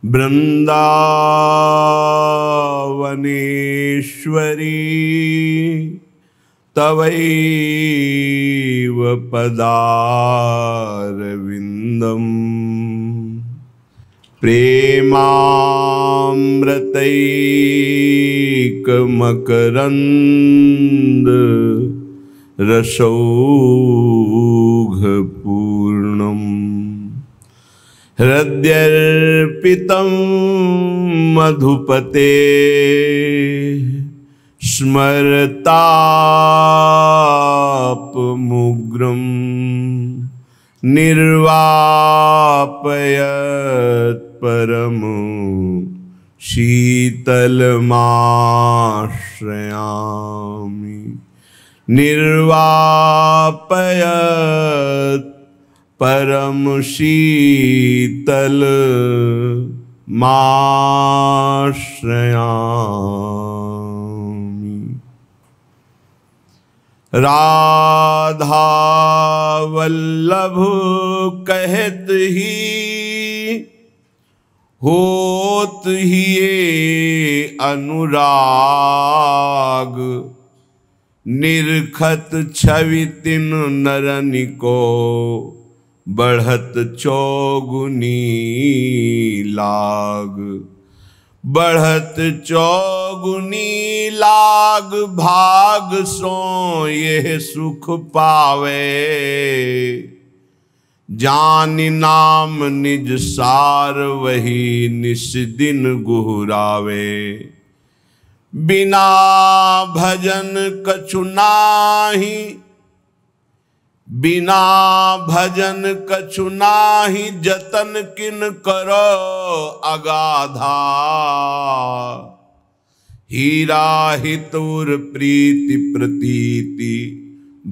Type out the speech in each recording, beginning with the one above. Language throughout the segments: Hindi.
वृंदावनेश्वरी तवैव पदारविन्दम् प्रेमामृतैकमकरन्द रसौघपूर्णम् हृद्यर्पितं मधुपते स्मरतापमुग्रं निर्वापयत् परम शीतलमाश्रयामि निर्वापयत् परम शीतल माश्रयामि। राधा वल्लभ कहत ही होत ही अनुराग निरखत छवि तिन नरनि को बढ़त चौगुनी लाग बढ़त चौगुनी लाग भाग सो यह सुख पावे जान नाम निज सार वही निस दिन गुहरावे बिना भजन कछु नाही बिना भजन कछु नाही जतन किन करो अगाधा हीरा हितुर प्रीति प्रतीति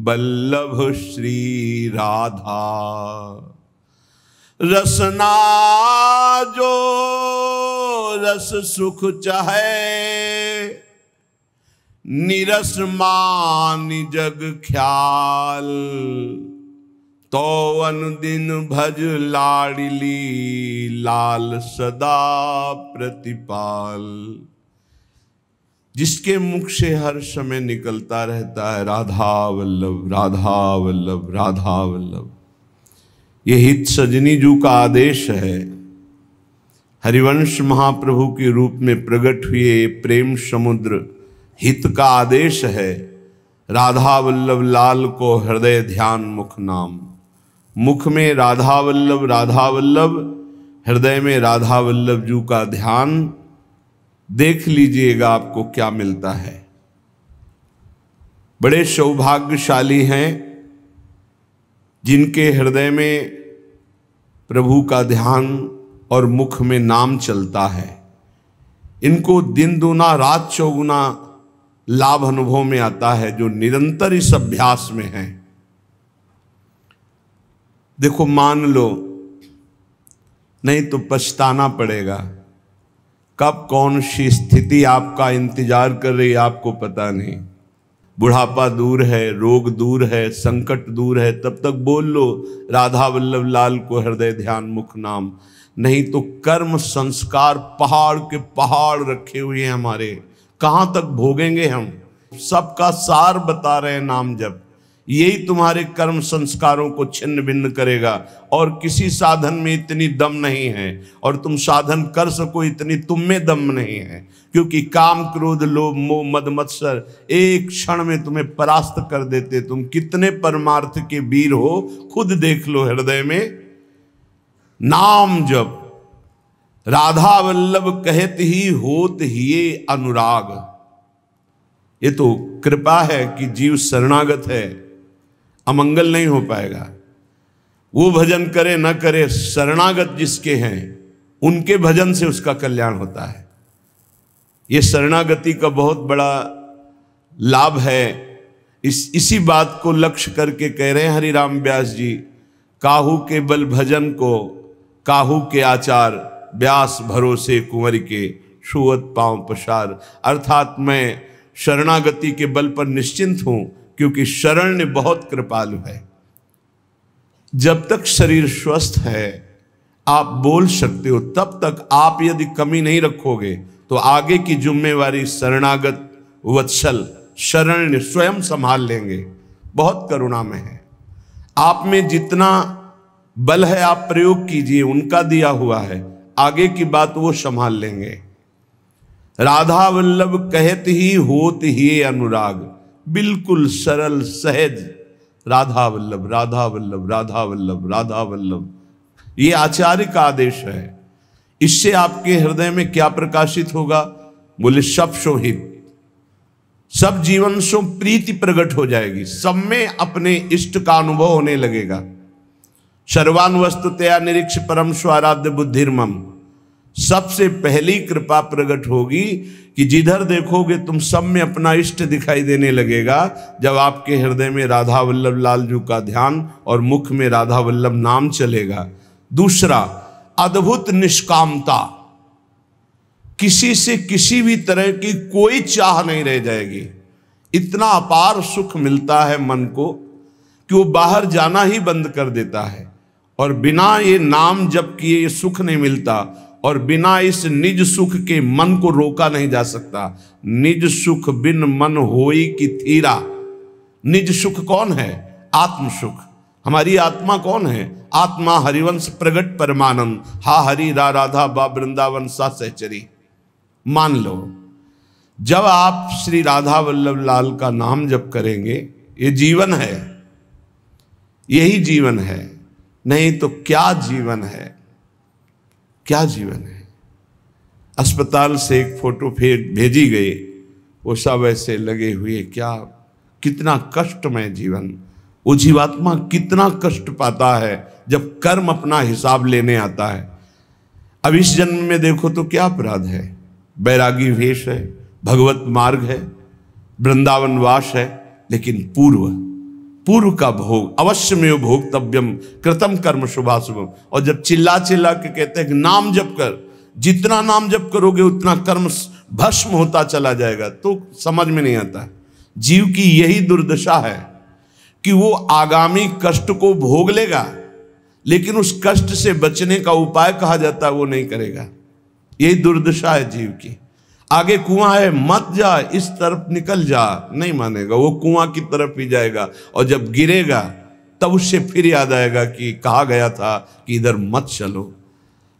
बल्लभ श्री राधा रसना जो रस सुख चाहे निरस मान जग ख्याल तो अनुदिन भज लाडली लाल सदा प्रतिपाल। जिसके मुख से हर समय निकलता रहता है राधा वल्लभ राधा वल्लभ राधा वल्लभ। ये हित सजनी जू का आदेश है। हरिवंश महाप्रभु के रूप में प्रकट हुए प्रेम समुद्र हित का आदेश है। राधा वल्लभ लाल को हृदय ध्यान मुख नाम। मुख में राधा वल्लभ हृदय में राधा वल्लभ जू का ध्यान। देख लीजिएगा आपको क्या मिलता है। बड़े सौभाग्यशाली हैं जिनके हृदय में प्रभु का ध्यान और मुख में नाम चलता है। इनको दिन दूना रात चौगुना लाभ अनुभव में आता है जो निरंतर इस अभ्यास में है। देखो मान लो नहीं तो पछताना पड़ेगा। कब कौन सी स्थिति आपका इंतजार कर रही है आपको पता नहीं। बुढ़ापा दूर है, रोग दूर है, संकट दूर है, तब तक बोल लो राधा वल्लभ लाल को हृदय ध्यान मुख नाम। नहीं तो कर्म संस्कार पहाड़ के पहाड़ रखे हुए हैं हमारे, कहाँ तक भोगेंगे हम। सबका सार बता रहे हैं नाम जप। यही तुम्हारे कर्म संस्कारों को छिन्न भिन्न करेगा। और किसी साधन में इतनी दम नहीं है, और तुम साधन कर सको इतनी तुम में दम नहीं है। क्योंकि काम क्रोध लोभ मोह मद मत्सर एक क्षण में तुम्हें परास्त कर देते। तुम कितने परमार्थ के वीर हो खुद देख लो। हृदय में नाम जप राधा वल्लभ कहत ही होत ही अनुराग। ये तो कृपा है कि जीव शरणागत है, अमंगल नहीं हो पाएगा। वो भजन करे न करे, शरणागत जिसके हैं उनके भजन से उसका कल्याण होता है। ये शरणागति का बहुत बड़ा लाभ है। इसी बात को लक्ष्य करके कह रहे हैं हरिराम व्यास जी, काहू के बल भजन को काहू के आचार, व्यास भरोसे कुंवर के छुअत पांव पसार। अर्थात मैं शरणागति के बल पर निश्चिंत हूं क्योंकि शरण बहुत कृपालु है। जब तक शरीर स्वस्थ है आप बोल सकते हो, तब तक आप यदि कमी नहीं रखोगे तो आगे की जिम्मेवारी शरणागत वत्सल शरण स्वयं संभाल लेंगे। बहुत करुणा में है, आप में जितना बल है आप प्रयोग कीजिए, उनका दिया हुआ है, आगे की बात वो संभाल लेंगे। राधा वल्लभ कहत ही होत ही अनुराग, बिल्कुल सरल सहज राधा वल्लभ राधा वल्लभ राधा वल्लभ राधा वल्लभ, ये आचार्य का आदेश है। इससे आपके हृदय में क्या प्रकाशित होगा? बोले सब शोहित, सब जीवन सो प्रीति प्रकट हो जाएगी, सब में अपने इष्ट का अनुभव होने लगेगा। सर्वान वस्तुतया निरीक्ष परम स्वाराध्य बुद्धिर्मम, सबसे पहली कृपा प्रकट होगी कि जिधर देखोगे तुम सब में अपना इष्ट दिखाई देने लगेगा, जब आपके हृदय में राधा वल्लभ लाल जी का ध्यान और मुख में राधा वल्लभ नाम चलेगा। दूसरा, अद्भुत निष्कामता, किसी से किसी भी तरह की कोई चाह नहीं रह जाएगी। इतना अपार सुख मिलता है मन को कि वो बाहर जाना ही बंद कर देता है, और बिना ये नाम जप किए ये सुख नहीं मिलता, और बिना इस निज सुख के मन को रोका नहीं जा सकता। निज सुख बिन मन होई की थीरा। निज सुख कौन है? आत्म सुख। हमारी आत्मा कौन है? आत्मा हरिवंश प्रगट परमानंद, हा हरि रा राधा बा वृंदावन सा सहचरी। मान लो, जब आप श्री राधा वल्लभ लाल का नाम जप करेंगे, ये जीवन है, यही जीवन है, नहीं तो क्या जीवन है, क्या जीवन है। अस्पताल से एक फोटो भेजी गई, वो सब ऐसे लगे हुए, क्या कितना कष्टमय जीवन। वो जीवात्मा कितना कष्ट पाता है जब कर्म अपना हिसाब लेने आता है। अब इस जन्म में देखो तो क्या अपराध है, बैरागी वेश है, भगवत मार्ग है, वृंदावन वास है, लेकिन पूर्व का भोग अवश्य में भोक्तव्यम कृतम कर्म शुभाशुभम। और जब चिल्ला चिल्ला के कहते हैं कि नाम जप कर, जितना नाम जप करोगे उतना कर्म भस्म होता चला जाएगा, तो समझ में नहीं आता। जीव की यही दुर्दशा है कि वो आगामी कष्ट को भोग लेगा, लेकिन उस कष्ट से बचने का उपाय कहा जाता है वो नहीं करेगा। यही दुर्दशा है जीव की। आगे कुआं है, मत जा, इस तरफ निकल जा, नहीं मानेगा, वो कुआं की तरफ ही जाएगा, और जब गिरेगा तब उससे फिर याद आएगा कि कहा गया था कि इधर मत चलो।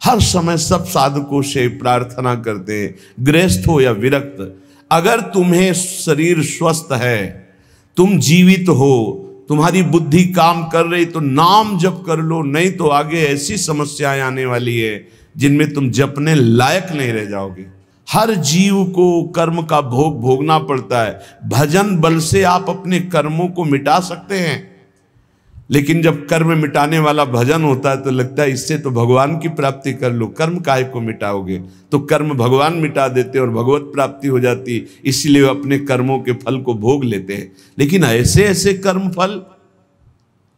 हर समय सब साधकों से प्रार्थना करते हैं, गृहस्थ हो या विरक्त, अगर तुम्हें शरीर स्वस्थ है, तुम जीवित हो, तुम्हारी बुद्धि काम कर रही, तो नाम जप कर लो, नहीं तो आगे ऐसी समस्याएं आने वाली है जिनमें तुम जपने लायक नहीं रह जाओगे। हर जीव को कर्म का भोग भोगना पड़ता है। भजन बल से आप अपने कर्मों को मिटा सकते हैं, लेकिन जब कर्म मिटाने वाला भजन होता है तो लगता है इससे तो भगवान की प्राप्ति कर लो, कर्म काहे को मिटाओगे। तो कर्म भगवान मिटा देते और भगवत प्राप्ति हो जाती, इसलिए वे अपने कर्मों के फल को भोग लेते हैं। लेकिन ऐसे ऐसे कर्म फल,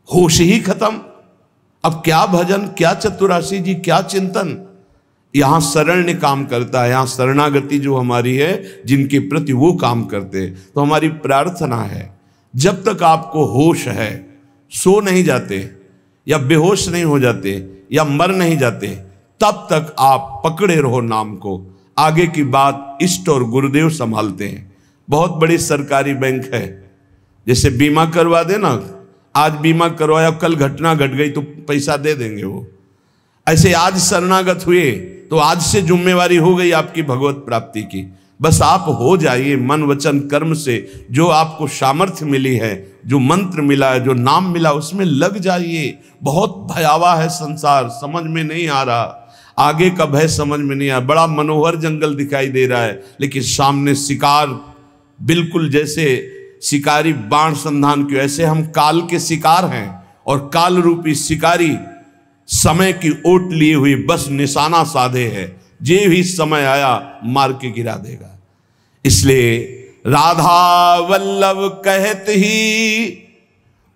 होश ही खत्म। अब क्या भजन, क्या चतुरासी जी, क्या चिंतन। यहाँ शरण्य काम करता है, यहाँ शरणागति जो हमारी है, जिनके प्रति वो काम करते हैं। तो हमारी प्रार्थना है, जब तक आपको होश है, सो नहीं जाते या बेहोश नहीं हो जाते या मर नहीं जाते, तब तक आप पकड़े रहो नाम को। आगे की बात इष्ट और गुरुदेव संभालते हैं। बहुत बड़ी सरकारी बैंक है, जैसे बीमा करवा देना, आज बीमा करवाया, कल घटना घट गई तो पैसा दे देंगे वो। ऐसे आज शरणागत हुए तो आज से जिम्मेवारी हो गई आपकी भगवत प्राप्ति की। बस आप हो जाइए मन वचन कर्म से, जो आपको सामर्थ्य मिली है, जो मंत्र मिला है, जो नाम मिला, उसमें लग जाइए। बहुत भयावह है संसार, समझ में नहीं आ रहा, आगे का भय समझ में नहीं आ रहा। बड़ा मनोहर जंगल दिखाई दे रहा है, लेकिन सामने शिकार, बिल्कुल जैसे शिकारी बाण संधान के, ऐसे हम काल के शिकार हैं, और काल रूपी शिकारी समय की ओट लिए हुई बस निशाना साधे है, जे भी समय आया मार के गिरा देगा। इसलिए राधा वल्लभ कहत ही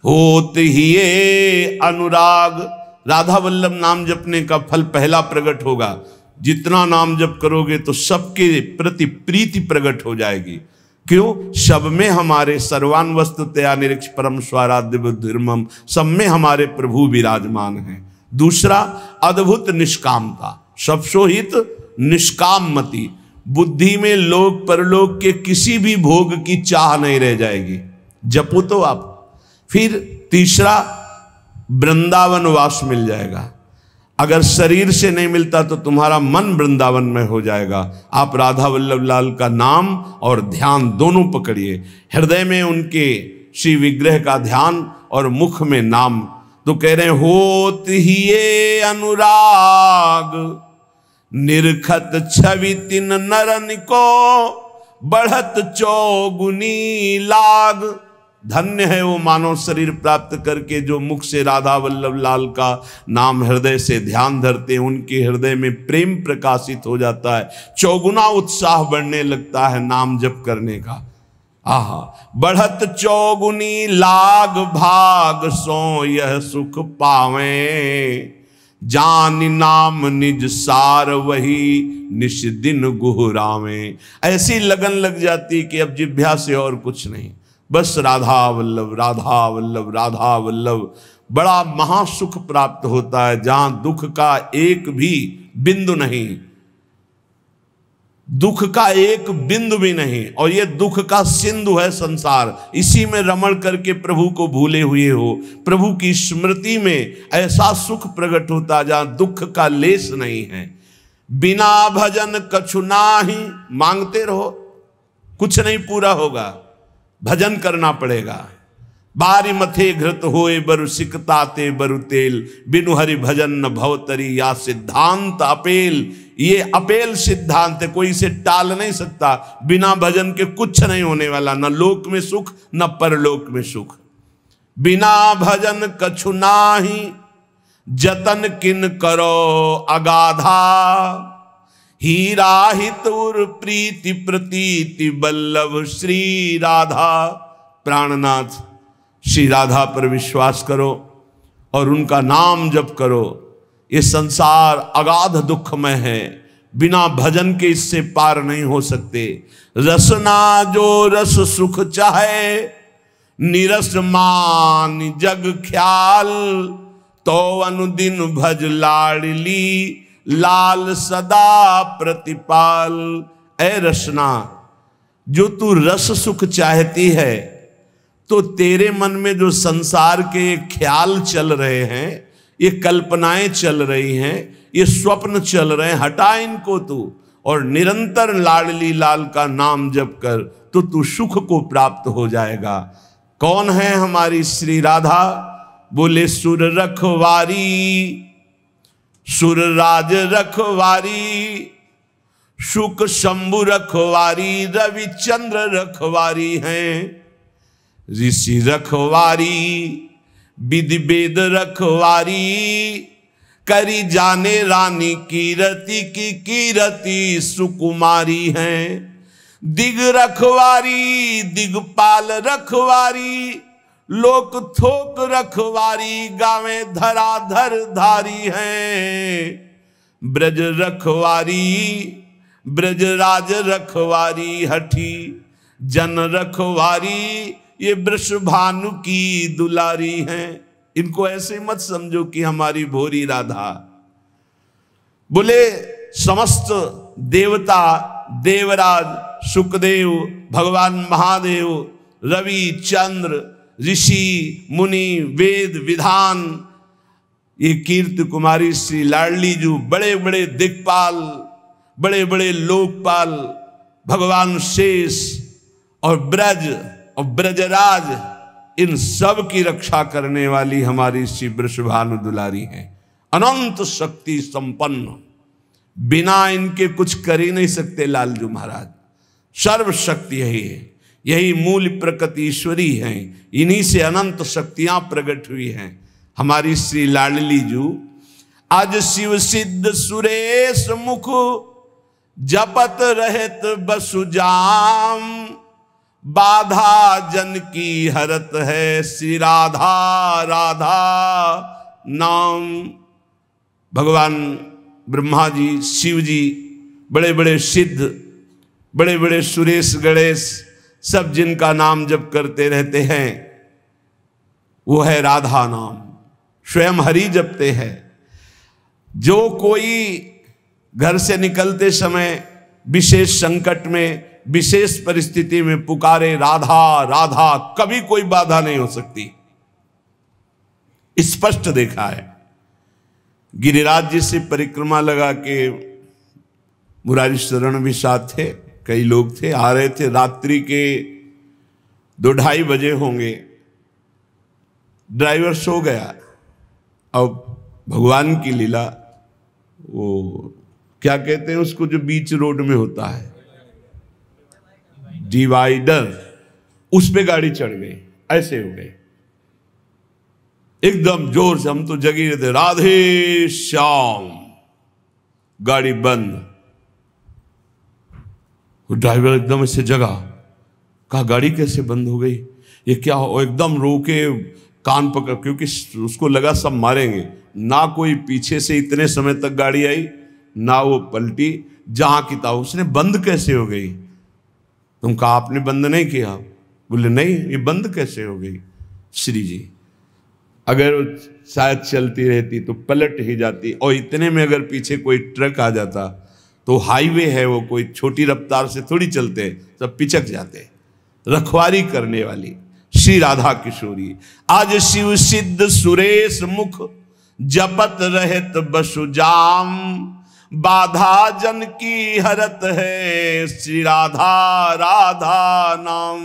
होत ही ये अनुराग। राधा वल्लभ नाम जपने का फल पहला प्रकट होगा। जितना नाम जप करोगे तो सबके प्रति प्रीति प्रकट हो जाएगी। क्यों? सब में हमारे सर्वान वस्तुतया निरीक्ष परम स्वाराध्य बुद्धिर्मम, सब में हमारे प्रभु विराजमान हैं। दूसरा अद्भुत निष्कामता, सबसोहित निष्काम मति, बुद्धि में लोक परलोक के किसी भी भोग की चाह नहीं रह जाएगी, जपो तो आप। फिर तीसरा वृंदावन वास मिल जाएगा। अगर शरीर से नहीं मिलता तो तुम्हारा मन वृंदावन में हो जाएगा। आप राधा वल्लभ लाल का नाम और ध्यान दोनों पकड़िए, हृदय में उनके श्री विग्रह का ध्यान और मुख में नाम। तो कह रहे हैं होत ही ये अनुराग, निरखत छवि तिन नरन को, बढ़त चौगुनी लाग। धन्य है वो मानव शरीर प्राप्त करके जो मुख से राधा वल्लभ लाल का नाम हृदय से ध्यान धरते हैं, उनके हृदय में प्रेम प्रकाशित हो जाता है, चौगुना उत्साह बढ़ने लगता है नाम जप करने का। आहा, बढ़त चौगुनी लाग भाग, सो यह सुख पावे, जान नाम निज सार वही निश दिन गुहरावे। ऐसी लगन लग जाती कि अब जिभ्या से और कुछ नहीं, बस राधा वल्लभ राधा वल्लभ राधा वल्लभ। बड़ा महासुख प्राप्त होता है जहां दुख का एक भी बिंदु नहीं, दुख का एक बिंदु भी नहीं। और ये दुख का सिंधु है संसार, इसी में रमण करके प्रभु को भूले हुए हो। प्रभु की स्मृति में ऐसा सुख प्रकट होता जहां दुख का लेस नहीं है। बिना भजन कछु नाही, मांगते रहो कुछ नहीं पूरा होगा, भजन करना पड़ेगा। बारी मथे घृत होए बरु सिकताते बरु तेल, बिनु हरि भजन न भवतरी या सिद्धांत अपेल। ये अपेल सिद्धांत है, कोई इसे टाल नहीं सकता। बिना भजन के कुछ नहीं होने वाला, न लोक में सुख न परलोक में सुख। बिना भजन कछु नाही, जतन किन करो अगाधा, हीरा हितुर प्रीति प्रतीति बल्लभ श्री राधा। प्राणनाथ श्री राधा पर विश्वास करो और उनका नाम जप करो। ये संसार अगाध दुखमय है, बिना भजन के इससे पार नहीं हो सकते। रसना जो रस सुख चाहे, निरस मान जग ख्याल, तो अनुदिन भज लाडली लाल सदा प्रतिपाल। ऐ रसना, जो तू रस सुख चाहती है तो तेरे मन में जो संसार के ख्याल चल रहे हैं, ये कल्पनाएं चल रही हैं, ये स्वप्न चल रहे हैं, हटा इनको तू और निरंतर लाडली लाल का नाम जप कर, तो तू सुख को प्राप्त हो जाएगा। कौन है हमारी श्री राधा? बोले सुर रखवारी, सुर राज रखवारी, शुक शंभु रखवारी, रविचंद्र रखवारी हैं। ऋषि रखवारी, विधि वेद रखवारी, करी जाने रानी कीरति की कीरति सुकुमारी हैं। दिग रखवारी, दिगपाल रखवारी, लोक थोक रखवारी, गावे धराधर धारी हैं। ब्रज रखवारी, ब्रजराज रखवारी, हठी जन रखवारी, ये वृषभानु की दुलारी हैं। इनको ऐसे मत समझो कि हमारी भोरी राधा। बोले समस्त देवता, देवराज, सुखदेव, भगवान महादेव, रवि, चंद्र, ऋषि, मुनि, वेद, विधान, ये कीर्ति कुमारी श्री लाडली जू, बड़े बड़े दिक्पाल, बड़े बड़े लोकपाल, भगवान शेष और ब्रज और ब्रजराज, इन सब की रक्षा करने वाली हमारी श्री वृषभानु दुलारी है। अनंत शक्ति संपन्न, बिना इनके कुछ कर ही नहीं सकते लालजू महाराज। सर्व शक्ति यही है, यही मूल प्रकृति ईश्वरी है, इन्हीं से अनंत शक्तियां प्रकट हुई हैं। हमारी श्री लाडली जू आज शिव सिद्ध सुरेश मुख, जपत रहत बसुजाम, बाधा जन की हरत है श्री राधा राधा नाम। भगवान ब्रह्मा जी, शिव जी, बड़े बड़े सिद्ध, बड़े बड़े सुरेश गणेश, सब जिनका नाम जप करते रहते हैं, वो है राधा नाम। स्वयं हरि जपते हैं। जो कोई घर से निकलते समय विशेष संकट में, विशेष परिस्थिति में पुकारे राधा राधा, कभी कोई बाधा नहीं हो सकती। स्पष्ट देखा है। गिरिराज जी से परिक्रमा लगा के मुरारी शरण भी साथ थे, कई लोग थे, आ रहे थे। रात्रि के 2-2:30 बजे होंगे। ड्राइवर सो गया। अब भगवान की लीला, वो क्या कहते हैं उसको जो बीच रोड में होता है, डिवाइडर, उस पे गाड़ी चढ़ गई। ऐसे हो गए एकदम जोर से। हम तो जगी रहे थे, राधे श्याम। गाड़ी बंद। वो ड्राइवर एकदम ऐसे जगा, कहा गाड़ी कैसे बंद हो गई, ये क्या हो। एकदम रोके, कान पकड़, क्योंकि उसको लगा सब मारेंगे। ना कोई पीछे से इतने समय तक गाड़ी आई, ना वो पलटी, जहां की था। उसने बंद कैसे हो गई। तुम कहा आपने बंद नहीं किया। बोले नहीं, ये बंद कैसे हो गई। श्री जी, अगर शायद चलती रहती तो पलट ही जाती, और इतने में अगर पीछे कोई ट्रक आ जाता तो हाईवे है, वो कोई छोटी रफ्तार से थोड़ी चलते, सब पिचक जाते। रखवारी करने वाली श्री राधा किशोरी। आज शिव सिद्ध सुरेश मुख जपत रहत बसुजाम, बाधा जन की हरत है श्री राधा राधा नाम।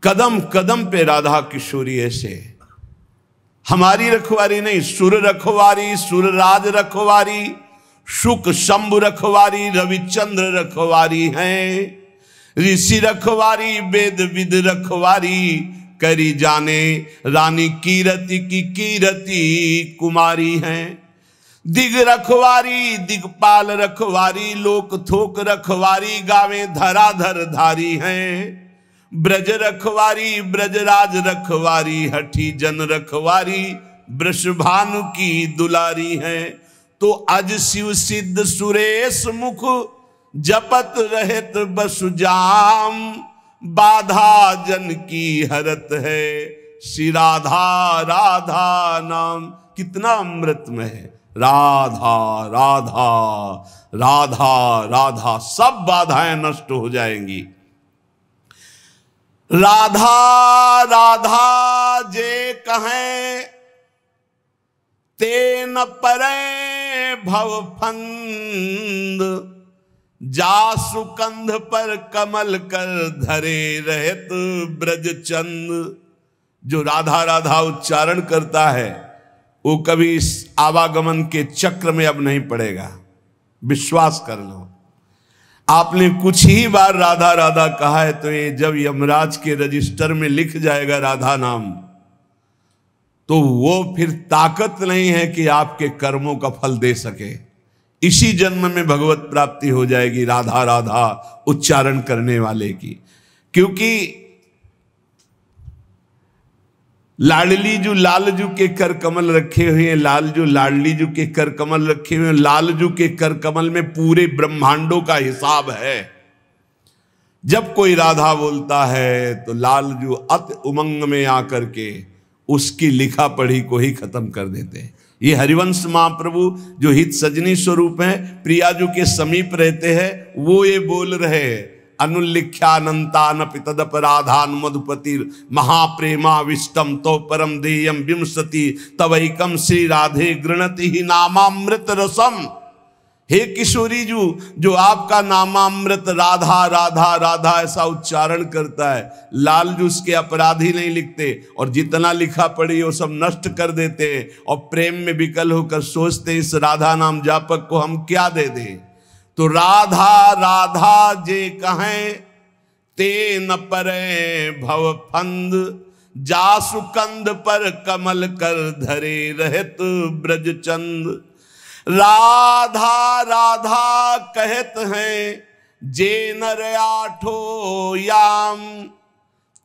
कदम कदम पे राधा किशोरी ऐसे। हमारी रखवारी नहीं, सुर रखवारी, सुरराज रखवारी, शुक शंभु रखवारी, रविचंद्र रखवारी हैं। ऋषि रखवारी, वेद विद रखवारी, करी जाने रानी कीरति की कीरति कुमारी हैं। दिग रखवारी, दिगपाल रखवारी, लोक थोक रखवारी, गावे धराधर धारी हैं। ब्रज रखवारी, ब्रजराज रखवारी, हठी जन रखवारी, वृषभानु की दुलारी हैं। तो अज शिव सिद्ध सुरेश मुख जपत रहत बसुजाम, बाधा जन की हरत है श्री राधा राधा नाम। कितना अमृतमय है। राधा राधा राधा राधा, सब बाधाएं नष्ट हो जाएंगी। राधा राधा जे कहें ते न परे भव फंद, जासु कंध पर कमल कर धरे रहत ब्रज चंद। जो राधा राधा उच्चारण करता है वो कभी इस आवागमन के चक्र में अब नहीं पड़ेगा। विश्वास कर लो। आपने कुछ ही बार राधा राधा कहा है तो ये जब यमराज के रजिस्टर में लिख जाएगा राधा नाम, तो वो फिर ताकत नहीं है कि आपके कर्मों का फल दे सके। इसी जन्म में भगवत प्राप्ति हो जाएगी राधा राधा उच्चारण करने वाले की। क्योंकि लाडली जो लालजू के कर कमल रखे हुए हैं, लालजू लाडली जू के कर कमल रखे हुए हैं, लालजू के कर कमल में पूरे ब्रह्मांडों का हिसाब है। जब कोई राधा बोलता है तो लालजू अति उमंग में आकर के उसकी लिखा पढ़ी को ही खत्म कर देते हैं। ये हरिवंश महाप्रभु जो हित सजनी स्वरूप हैं, प्रियाजू के समीप रहते हैं, वो ये बोल रहे हैं। अनुल्लिख्यानंतान पितदपराधान मधुपतिर महाप्रेमा विष्टम तो परम देयम विंशति तवैकम श्री राधे गृणति ही नामामृत रसम। हे किशोरी जू, जो आपका नामामृत राधा राधा राधा ऐसा उच्चारण करता है, लाल जू उसके अपराधी नहीं लिखते, और जितना लिखा पढ़ी वो सब नष्ट कर देते हैं, और प्रेम में विकल होकर सोचते इस राधा नाम जापक को हम क्या दे दें। तो राधा राधा जे कहें ते न परे भव फंद, जासु कंध पर कमल कर धरे रहत ब्रज चंद। राधा राधा कहत हैं जे नर आठो याम,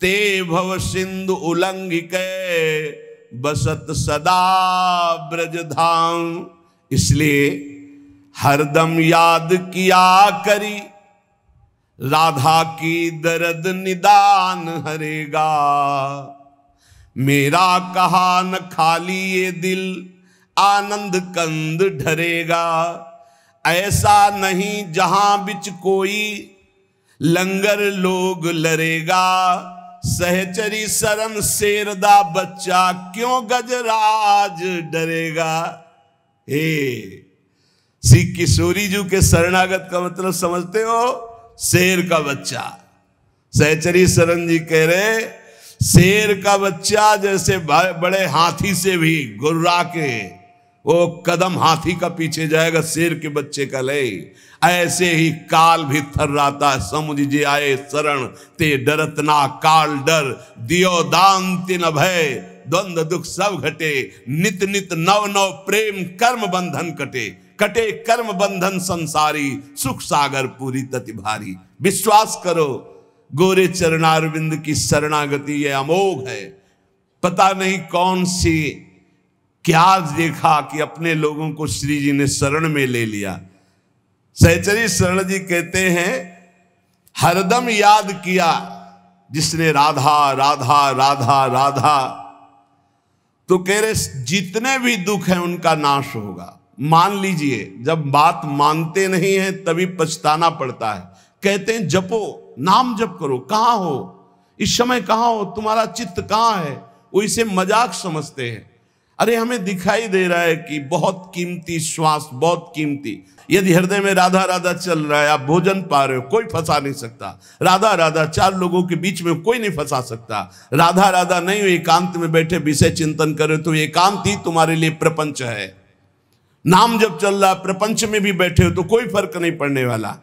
ते भव सिंधु उल्लंघिक बसत सदा ब्रज धाम। इसलिए हरदम याद किया करी, राधा की दर्द निदान हरेगा। मेरा कहा न खाली ये दिल, आनंद कंद ढरेगा। ऐसा नहीं जहां बिच कोई लंगर लोग लरेगा। सहचरी शरण शेरदा बच्चा क्यों गजराज डरेगा। हे श्री किशोरी जी के शरणागत का मतलब समझते हो? शेर का बच्चा। सहचरी शरण जी कह रहे शेर का बच्चा जैसे बड़े हाथी से भी गुर्रा के वो कदम हाथी का पीछे जाएगा, शेर के बच्चे का ले, ऐसे ही काल भी थर्राता। समुझ जे आए शरण ते डरत ना काल डर। दियो दान तिन भय द्वंद्व दुख सब घटे। नित नित नव नव प्रेम कर्म बंधन कटे। कटे कर्म बंधन संसारी सुख सागर पूरी तति भारी। विश्वास करो गोरे चरणारविंद की शरणागति ये अमोघ है। पता नहीं कौन सी क्या देखा कि अपने लोगों को श्री जी ने शरण में ले लिया। सहचरी शरण जी कहते हैं हरदम याद किया जिसने राधा राधा राधा राधा, तो कह रहे जितने भी दुख हैं उनका नाश होगा। मान लीजिए जब बात मानते नहीं है तभी पछताना पड़ता है। कहते हैं जपो, नाम जप करो। कहां हो इस समय, कहां हो, तुम्हारा चित्त कहां है? वो इसे मजाक समझते हैं। अरे हमें दिखाई दे रहा है कि बहुत कीमती श्वास, बहुत कीमती। यदि हृदय में राधा राधा चल रहा है, आप भोजन पा रहे हो, कोई फंसा नहीं सकता। राधा राधा चार लोगों के बीच में कोई नहीं फंसा सकता। राधा राधा नहीं, एकांत में बैठे विषय चिंतन करे तो एकांत ही तुम्हारे लिए प्रपंच है। नाम जब चल रहा प्रपंच में भी बैठे हो तो कोई फर्क नहीं पड़ने वाला।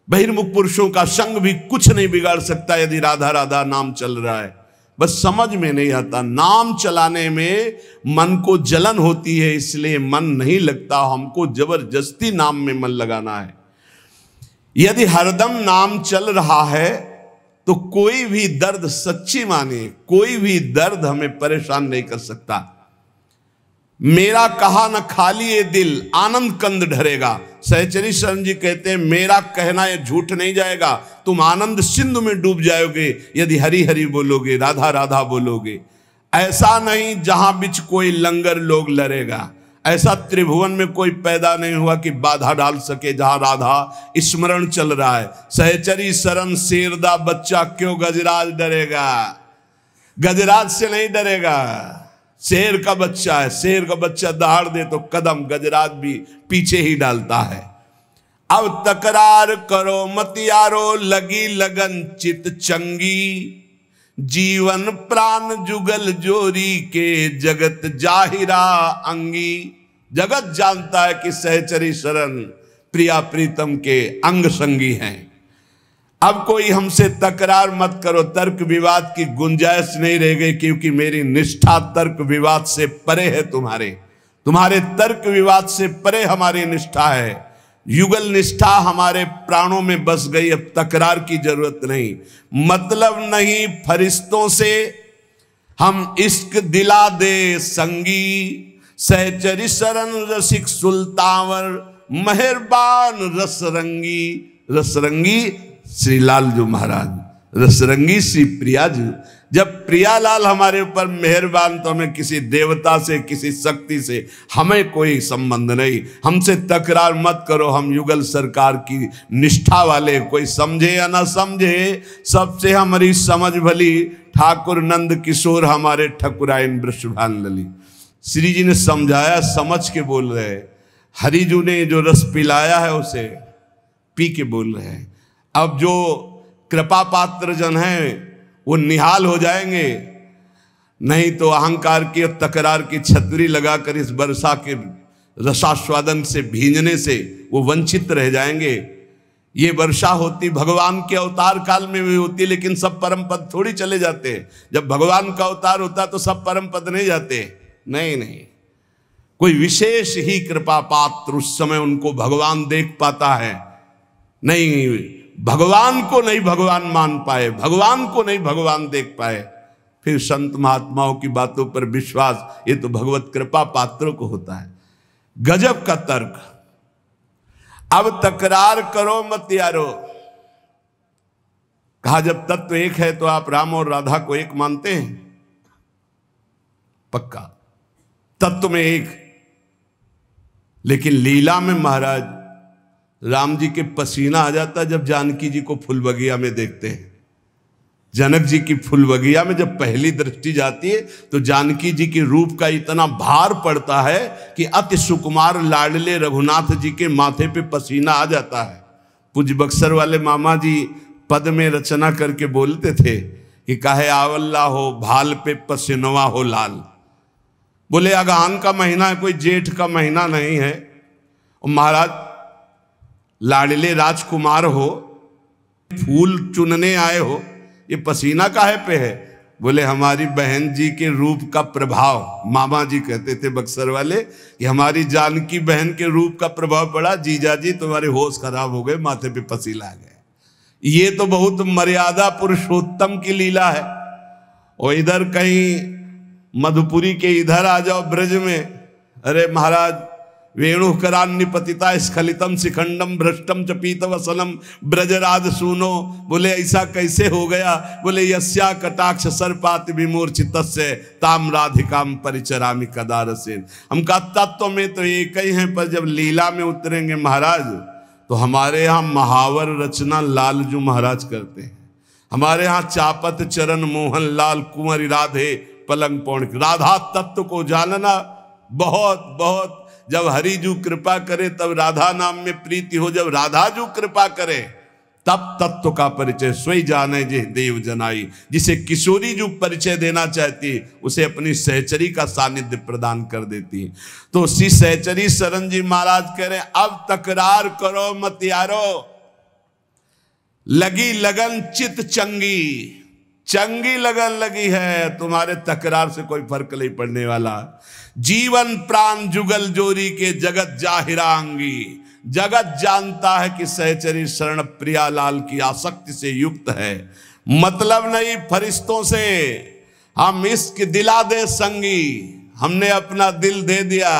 बहिर्मुख पुरुषों का संग भी कुछ नहीं बिगाड़ सकता यदि राधा राधा नाम चल रहा है। बस समझ में नहीं आता, नाम चलाने में मन को जलन होती है, इसलिए मन नहीं लगता। हमको जबरदस्ती नाम में मन लगाना है। यदि हरदम नाम चल रहा है तो कोई भी दर्द, सच्ची माने कोई भी दर्द हमें परेशान नहीं कर सकता। मेरा कहा न खाली ये दिल आनंद कंद ढरेगा। सहचरी शरण जी कहते हैं मेरा कहना ये झूठ नहीं जाएगा। तुम आनंद सिंधु में डूब जाओगे यदि हरि हरि बोलोगे, राधा राधा बोलोगे। ऐसा नहीं जहां बिच कोई लंगर लोग लड़ेगा। ऐसा त्रिभुवन में कोई पैदा नहीं हुआ कि बाधा डाल सके जहां राधा स्मरण चल रहा है। सहचरी शरण शेरदा बच्चा क्यों गजराज डरेगा। गजराज से नहीं डरेगा, शेर का बच्चा है। शेर का बच्चा दहाड़ दे तो कदम गजराज भी पीछे ही डालता है। अब तकरार करो मत यारो, लगी लगन चित चंगी। जीवन प्राण जुगल जोरी के जगत जाहिरा अंगी। जगत जानता है कि सहचरी शरण प्रिया प्रीतम के अंग संगी हैं। अब कोई हमसे तकरार मत करो, तर्क विवाद की गुंजाइश नहीं रह गई, क्योंकि मेरी निष्ठा तर्क विवाद से परे है। तुम्हारे तर्क विवाद से परे हमारी निष्ठा है। युगल निष्ठा हमारे प्राणों में बस गई। अब तकरार की जरूरत नहीं। मतलब नहीं फरिश्तों से हम इश्क दिला दे संगी। सहचरी शरण रसिक सुल्तावर, मेहरबान रसरंगी। रसरंगी श्री लाल जो महाराज, रसरंगी श्री प्रिया जी। जब प्रियालाल हमारे ऊपर मेहरबान तो हमें किसी देवता से, किसी शक्ति से हमें कोई संबंध नहीं। हमसे तकरार मत करो। हम युगल सरकार की निष्ठा वाले, कोई समझे या ना समझे, सबसे हमारी समझ भली। ठाकुर नंद किशोर हमारे ठकुराइन वृषभान लली। श्री जी ने समझाया, समझ के बोल रहे। हरिजू ने जो रस पिलाया है उसे पी के बोल रहे हैं। अब जो कृपा पात्र जन हैं वो निहाल हो जाएंगे, नहीं तो अहंकार की और तकरार की छतरी लगाकर इस वर्षा के रसास्वादन से भींजने से वो वंचित रह जाएंगे। ये वर्षा होती भगवान के अवतार काल में भी होती, लेकिन सब परम पद थोड़ी चले जाते। जब भगवान का अवतार होता तो सब परम पद नहीं जाते। नहीं, कोई विशेष ही कृपा पात्र उस समय उनको भगवान देख पाता है। नहीं, भगवान को नहीं भगवान मान पाए, भगवान को नहीं भगवान देख पाए, फिर संत महात्माओं की बातों पर विश्वास, ये तो भगवत कृपा पात्रों को होता है। गजब का तर्क। अब तकरार करो मत यारो। कहा जब तत्व एक है तो आप राम और राधा को एक मानते हैं? पक्का तत्व में एक। लेकिन लीला में महाराज राम जी के पसीना आ जाता जब जानकी जी को फूल बगिया में देखते हैं। जनक जी की फूल बगिया में जब पहली दृष्टि जाती है तो जानकी जी के रूप का इतना भार पड़ता है कि अति सुकुमार लाडले रघुनाथ जी के माथे पे पसीना आ जाता है। पूज्य बक्सर वाले मामा जी पद में रचना करके बोलते थे कि काहे आवल्ला हो भाल पे पसीनवा हो लाल। बोले अगहन का महीना है, कोई जेठ का महीना नहीं है। और महाराज लाडले राजकुमार हो, फूल चुनने आए हो, ये पसीना काहे पे है? बोले हमारी बहन जी के रूप का प्रभाव। मामा जी कहते थे बक्सर वाले कि हमारी जानकी बहन के रूप का प्रभाव पड़ा, जीजा जी तुम्हारे होश खराब हो गए, माथे पे पसीना आ गया। ये तो बहुत मर्यादा पुरुषोत्तम की लीला है। और इधर कहीं मधुपुरी के इधर आ जाओ ब्रज में, अरे महाराज वेणु करान्य पतिता स्खलितम शिखंडम भ्रष्टम च पीत वसनम ब्रजराज सुनो। बोले ऐसा कैसे हो गया? बोले यस्या कटाक्ष सर्पात विमूर्छित से ताम राधिकाम परिचरामि कदारसेन। हम का तत्व में तो एक ही हैं, पर जब लीला में उतरेंगे महाराज तो हमारे यहाँ महावर रचना लालजू महाराज करते हैं। हमारे यहाँ चापत चरण मोहन लाल कुंवर राधे पलंग पौण। राधा तत्व को जानना बहुत बहुत, जब हरिजू कृपा करे तब राधा नाम में प्रीति हो, जब राधा जू कृपा करे तब तत्व का परिचय सोई जाने जे देव जनाई। जिसे किशोरी जू परिचय देना चाहती उसे अपनी सहचरी का सानिध्य प्रदान कर देती। तो श्री सहचरी शरण जी महाराज कह रहे अब तकरार करो मत यारो, लगी लगन चित चंगी। चंगी लगन लगी है, तुम्हारे तकरार से कोई फर्क नहीं पड़ने वाला। जीवन प्राण जुगल जोरी के जगत जाहिरांगी। जगत जानता है कि सहचरी शरण प्रियालाल की आसक्ति से युक्त है। मतलब नहीं फरिश्तों से, हम इश्क दिला दे संगी। हमने अपना दिल दे दिया,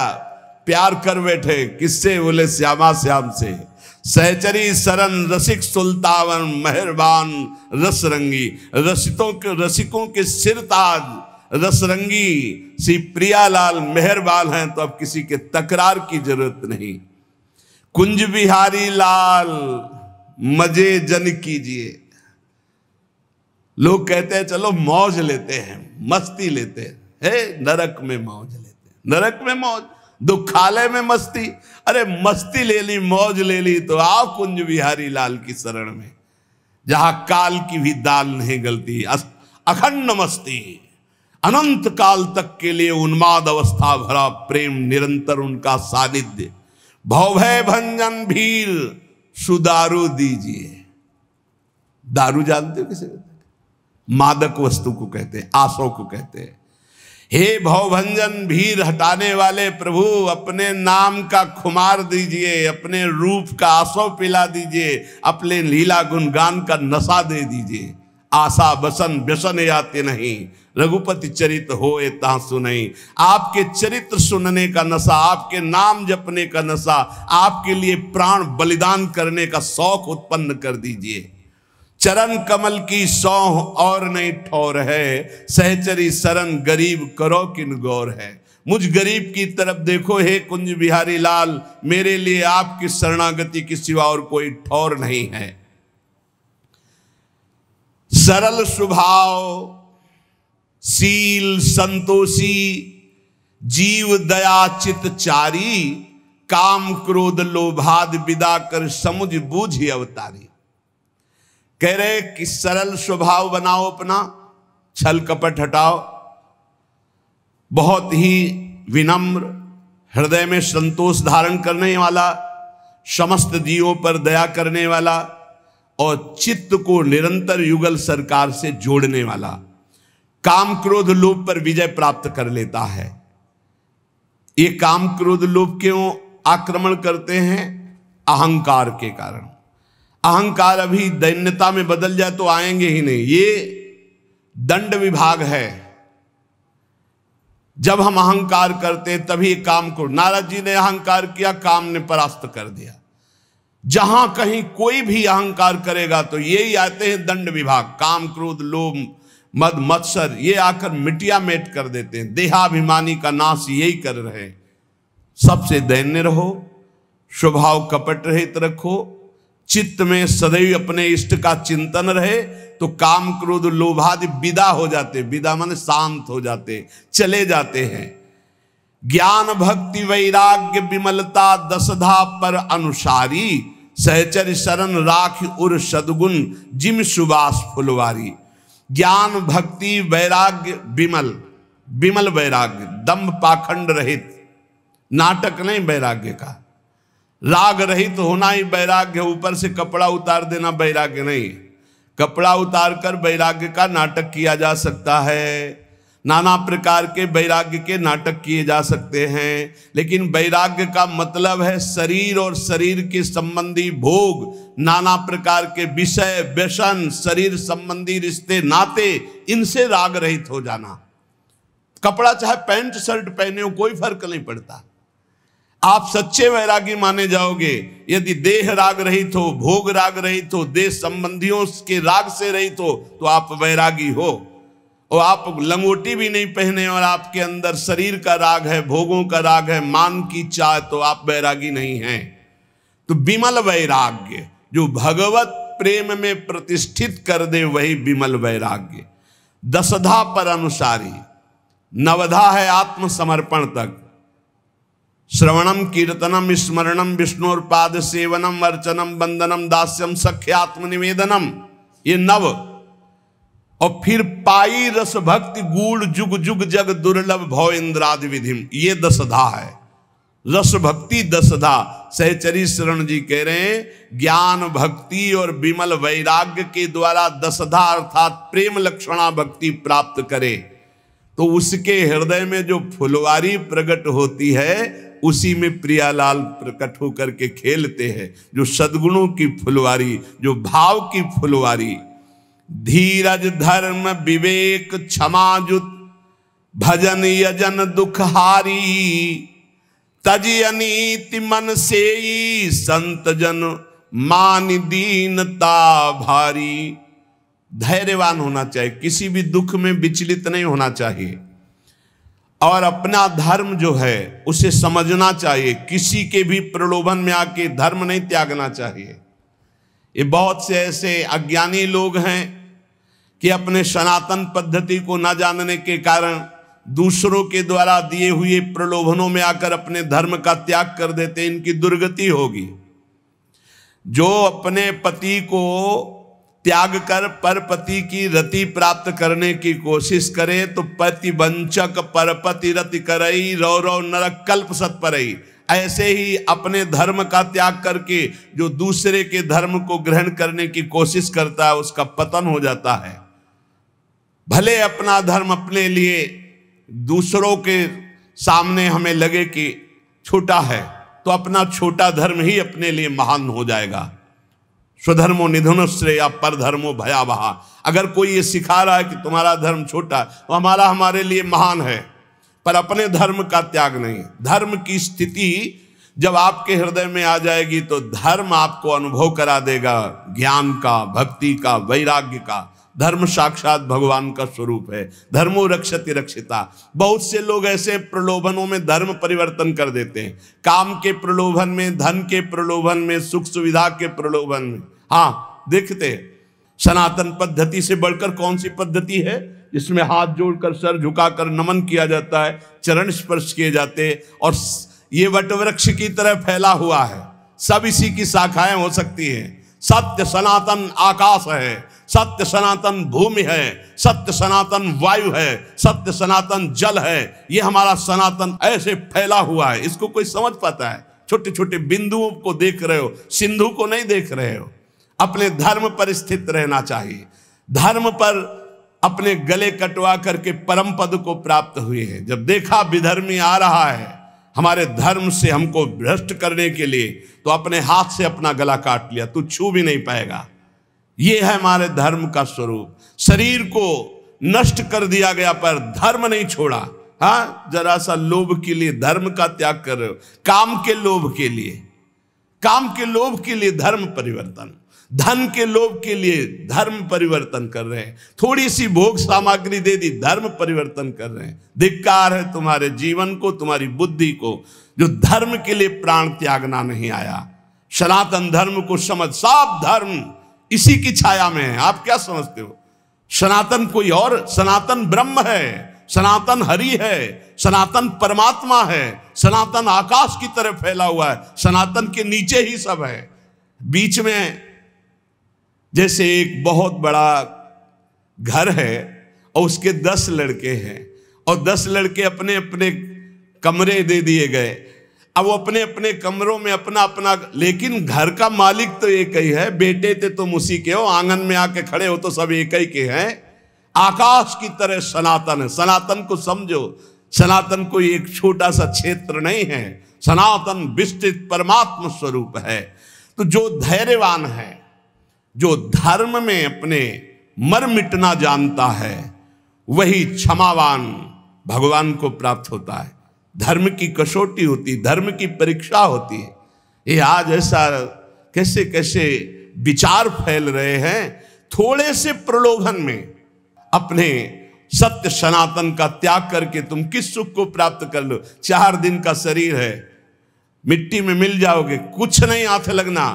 प्यार कर बैठे। किससे? बोले श्यामा श्याम से। सहचरी शरण रसिक सुल्तावन मेहरबान रसरंगी। रसिकों के सिर ताज रसरंगी श्री प्रियालाल मेहरबान हैं, तो अब किसी के तकरार की जरूरत नहीं। कुंज बिहारी लाल मजे जन कीजिए। लोग कहते हैं चलो मौज लेते हैं, मस्ती लेते हैं। नरक में मौज लेते हैं, नरक में मौज, दुखालय में मस्ती। अरे मस्ती ले ली, मौज ले ली तो आओ कुंज बिहारी लाल की शरण में, जहां काल की भी दाल नहीं गलती। अखंड मस्ती, अनंत काल तक के लिए उन्माद अवस्था भरा प्रेम, निरंतर उनका सानिध्य। भवभय भंजन भीर सुदारू दीजिए। दारू जानते हो किसे? मादक वस्तु को कहते हैं, आसों को कहते हैं। हे भवभंजन भीर हटाने वाले प्रभु, अपने नाम का खुमार दीजिए, अपने रूप का आसो पिला दीजिए, अपने लीला गुणगान का नशा दे दीजिए। आशा बसन व्यसन याते नहीं, रघुपति चरित होए ता सुनई। आपके चरित्र सुनने का नशा, आपके नाम जपने का नशा, आपके लिए प्राण बलिदान करने का शौक उत्पन्न कर दीजिए। चरण कमल की सौह और नहीं ठौर है, सहचरी शरण गरीब करो किन गौर है। मुझ गरीब की तरफ देखो हे कुंज बिहारी लाल, मेरे लिए आपकी शरणागति के सिवा और कोई ठौर नहीं है। सरल स्वभाव, शील संतोषी, जीव दया चित चारी, काम क्रोध लोभाद विदा कर समुझ बूझ अवतारी। कह रहे कि सरल स्वभाव बनाओ अपना, छल कपट हटाओ, बहुत ही विनम्र, हृदय में संतोष धारण करने वाला, समस्त जीवों पर दया करने वाला और चित्त को निरंतर युगल सरकार से जोड़ने वाला। काम क्रोध लोभ पर विजय प्राप्त कर लेता है। ये काम क्रोध लोभ क्यों आक्रमण करते हैं? अहंकार के कारण। अहंकार अभी दैन्यता में बदल जाए तो आएंगे ही नहीं। ये दंड विभाग है। जब हम अहंकार करते तभी काम को, नारद जी ने अहंकार किया, काम ने परास्त कर दिया। जहां कहीं कोई भी अहंकार करेगा तो यही आते हैं दंड विभाग। काम क्रोध लोभ मद मत्सर ये आकर मिटिया मेट कर देते हैं। देहाभिमानी का नाश यही कर रहे हैं। सबसे दैन्य रहो, स्वभाव कपट रहित रखो, चित्त में सदैव अपने इष्ट का चिंतन रहे, तो काम क्रोध लोभादि विदा हो जाते। विदा माने शांत हो जाते, चले जाते हैं। ज्ञान भक्ति वैराग्य विमलता दसधा पर अनुसारी, सहचर शरण राख उर सदगुण जिम सुबास फुलवारी। ज्ञान भक्ति वैराग्य विमल, विमल वैराग्य, दंभ पाखंड रहित, नाटक नहीं वैराग्य का, राग रहित होना ही वैराग्य। ऊपर से कपड़ा उतार देना वैराग्य नहीं। कपड़ा उतार कर वैराग्य का नाटक किया जा सकता है, नाना प्रकार के वैराग्य के नाटक किए जा सकते हैं, लेकिन वैराग्य का मतलब है शरीर और शरीर के संबंधी भोग, नाना प्रकार के विषय व्यसन, शरीर संबंधी रिश्ते नाते, इनसे राग रहित हो जाना। कपड़ा चाहे पैंट शर्ट पहने हो, कोई फर्क नहीं पड़ता। आप सच्चे वैरागी माने जाओगे यदि देह राग रहित हो, भोग राग रहित हो, देह संबंधियों के राग से रहित हो, तो आप वैरागी हो। और आप लंगोटी भी नहीं पहने और आपके अंदर शरीर का राग है, भोगों का राग है, मान की चाह, तो आप वैरागी नहीं हैं। तो विमल वैराग्य जो भगवत प्रेम में प्रतिष्ठित कर दे, वही विमल वैराग्य। दसधा पर अनुसारी, नवधा है आत्मसमर्पण तक। श्रवणम कीर्तनम स्मरणम विष्णुर्पाद सेवनम अर्चनम वंदनम दास्यम सख्यात्म निवेदनम, ये नव। और फिर पाई रस भक्ति गूढ़ जुग जुग जग दुर्लभ भव इंद्रादि विधिम, ये दसधा है। रस भक्ति दसधा। सहचरी शरण जी कह रहे हैं ज्ञान भक्ति और विमल वैराग्य के द्वारा दसधा अर्थात प्रेम लक्षणा भक्ति प्राप्त करे, तो उसके हृदय में जो फुलवारी प्रकट होती है, उसी में प्रियालाल प्रकट होकर के खेलते हैं। जो सद्गुणों की फुलवारी, जो भाव की फुलवारी। धीरज धर्म विवेक क्षमा जुत भजन यजन दुखहारी, तज अनीति मन सेई संत जन मान दीनता भारी। धैर्यवान होना चाहिए, किसी भी दुख में विचलित नहीं होना चाहिए, और अपना धर्म जो है उसे समझना चाहिए। किसी के भी प्रलोभन में आके धर्म नहीं त्यागना चाहिए। ये बहुत से ऐसे अज्ञानी लोग हैं कि अपने सनातन पद्धति को न जानने के कारण दूसरों के द्वारा दिए हुए प्रलोभनों में आकर अपने धर्म का त्याग कर देते। इनकी दुर्गति होगी। जो अपने पति को त्याग कर परपति की रति प्राप्त करने की कोशिश करे, तो पति वंचक परपति रति करई, रौ रौ नरक कल्प सत परई। ऐसे ही अपने धर्म का त्याग करके जो दूसरे के धर्म को ग्रहण करने की कोशिश करता है, उसका पतन हो जाता है। भले अपना धर्म अपने लिए दूसरों के सामने हमें लगे कि छोटा है, तो अपना छोटा धर्म ही अपने लिए महान हो जाएगा। स्वधर्मो निधनो श्रेया पर धर्मो भयावहा। अगर कोई ये सिखा रहा है कि तुम्हारा धर्म छोटा, तो हमारे लिए महान है, पर अपने धर्म का त्याग नहीं। धर्म की स्थिति जब आपके हृदय में आ जाएगी, तो धर्म आपको अनुभव करा देगा ज्ञान का, भक्ति का, वैराग्य का। धर्म साक्षात भगवान का स्वरूप है। धर्मो रक्षति रक्षिता। बहुत से लोग ऐसे प्रलोभनों में धर्म परिवर्तन कर देते हैं। काम के प्रलोभन में, धन के प्रलोभन में, सुख सुविधा के प्रलोभन में। हाँ, देखते हैं सनातन पद्धति से बढ़कर कौन सी पद्धति है जिसमें हाथ जोड़कर सर झुकाकर नमन किया जाता है, चरण स्पर्श किए जाते हैं, और ये वटवृक्ष की तरह फैला हुआ है। सब इसी की शाखाएं हो सकती हैं। सत्य सनातन आकाश है, सत्य सनातन भूमि है, सत्य सनातन वायु है, सत्य सनातन जल है। ये हमारा सनातन ऐसे फैला हुआ है। इसको कोई समझ पाता है? छोटे छोटे बिंदुओं को देख रहे हो, सिंधु को नहीं देख रहे हो। अपने धर्म पर स्थित रहना चाहिए। धर्म पर अपने गले कटवा करके परम पद को प्राप्त हुए हैं। जब देखा विधर्मी आ रहा है हमारे धर्म से हमको भ्रष्ट करने के लिए, तो अपने हाथ से अपना गला काट लिया, तू छू भी नहीं पाएगा। ये है हमारे धर्म का स्वरूप। शरीर को नष्ट कर दिया गया पर धर्म नहीं छोड़ा। हाँ, जरा सा लोभ के लिए धर्म का त्याग कर रहे हो। काम के लोभ के लिए, काम के लोभ के लिए धर्म परिवर्तन। धन के लोभ के लिए धर्म परिवर्तन कर रहे हैं, थोड़ी सी भोग सामग्री दे दी, धर्म परिवर्तन कर रहे हैं। धिक्कार है तुम्हारे जीवन को, तुम्हारी बुद्धि को, जो धर्म के लिए प्राण त्यागना नहीं आया। सनातन धर्म को समझ, सब धर्म इसी की छाया में है। आप क्या समझते हो? सनातन कोई और, सनातन ब्रह्म है, सनातन हरि है, सनातन परमात्मा है, सनातन आकाश की तरह फैला हुआ है, सनातन के नीचे ही सब है। बीच में जैसे एक बहुत बड़ा घर है और उसके 10 लड़के हैं और 10 लड़के अपने अपने कमरे दे दिए गए। अब वो अपने अपने कमरों में अपना अपना, लेकिन घर का मालिक तो एक ही है। बेटे थे तुम उसी के हो, आंगन में आके खड़े हो तो सब एक ही के हैं। आकाश की तरह सनातन है। सनातन को समझो, सनातन कोई एक छोटा सा क्षेत्र नहीं है, सनातन विस्तृत परमात्मा स्वरूप है। तो जो धैर्यवान है, जो धर्म में अपने मर मिटना जानता है, वही क्षमावान भगवान को प्राप्त होता है। धर्म की कसौटी होती, धर्म की परीक्षा होती है। ये आज ऐसा कैसे कैसे विचार फैल रहे हैं, थोड़े से प्रलोभन में अपने सत्य सनातन का त्याग करके तुम किस सुख को प्राप्त कर लो। 4 दिन का शरीर है, मिट्टी में मिल जाओगे, कुछ नहीं हाथ लगना।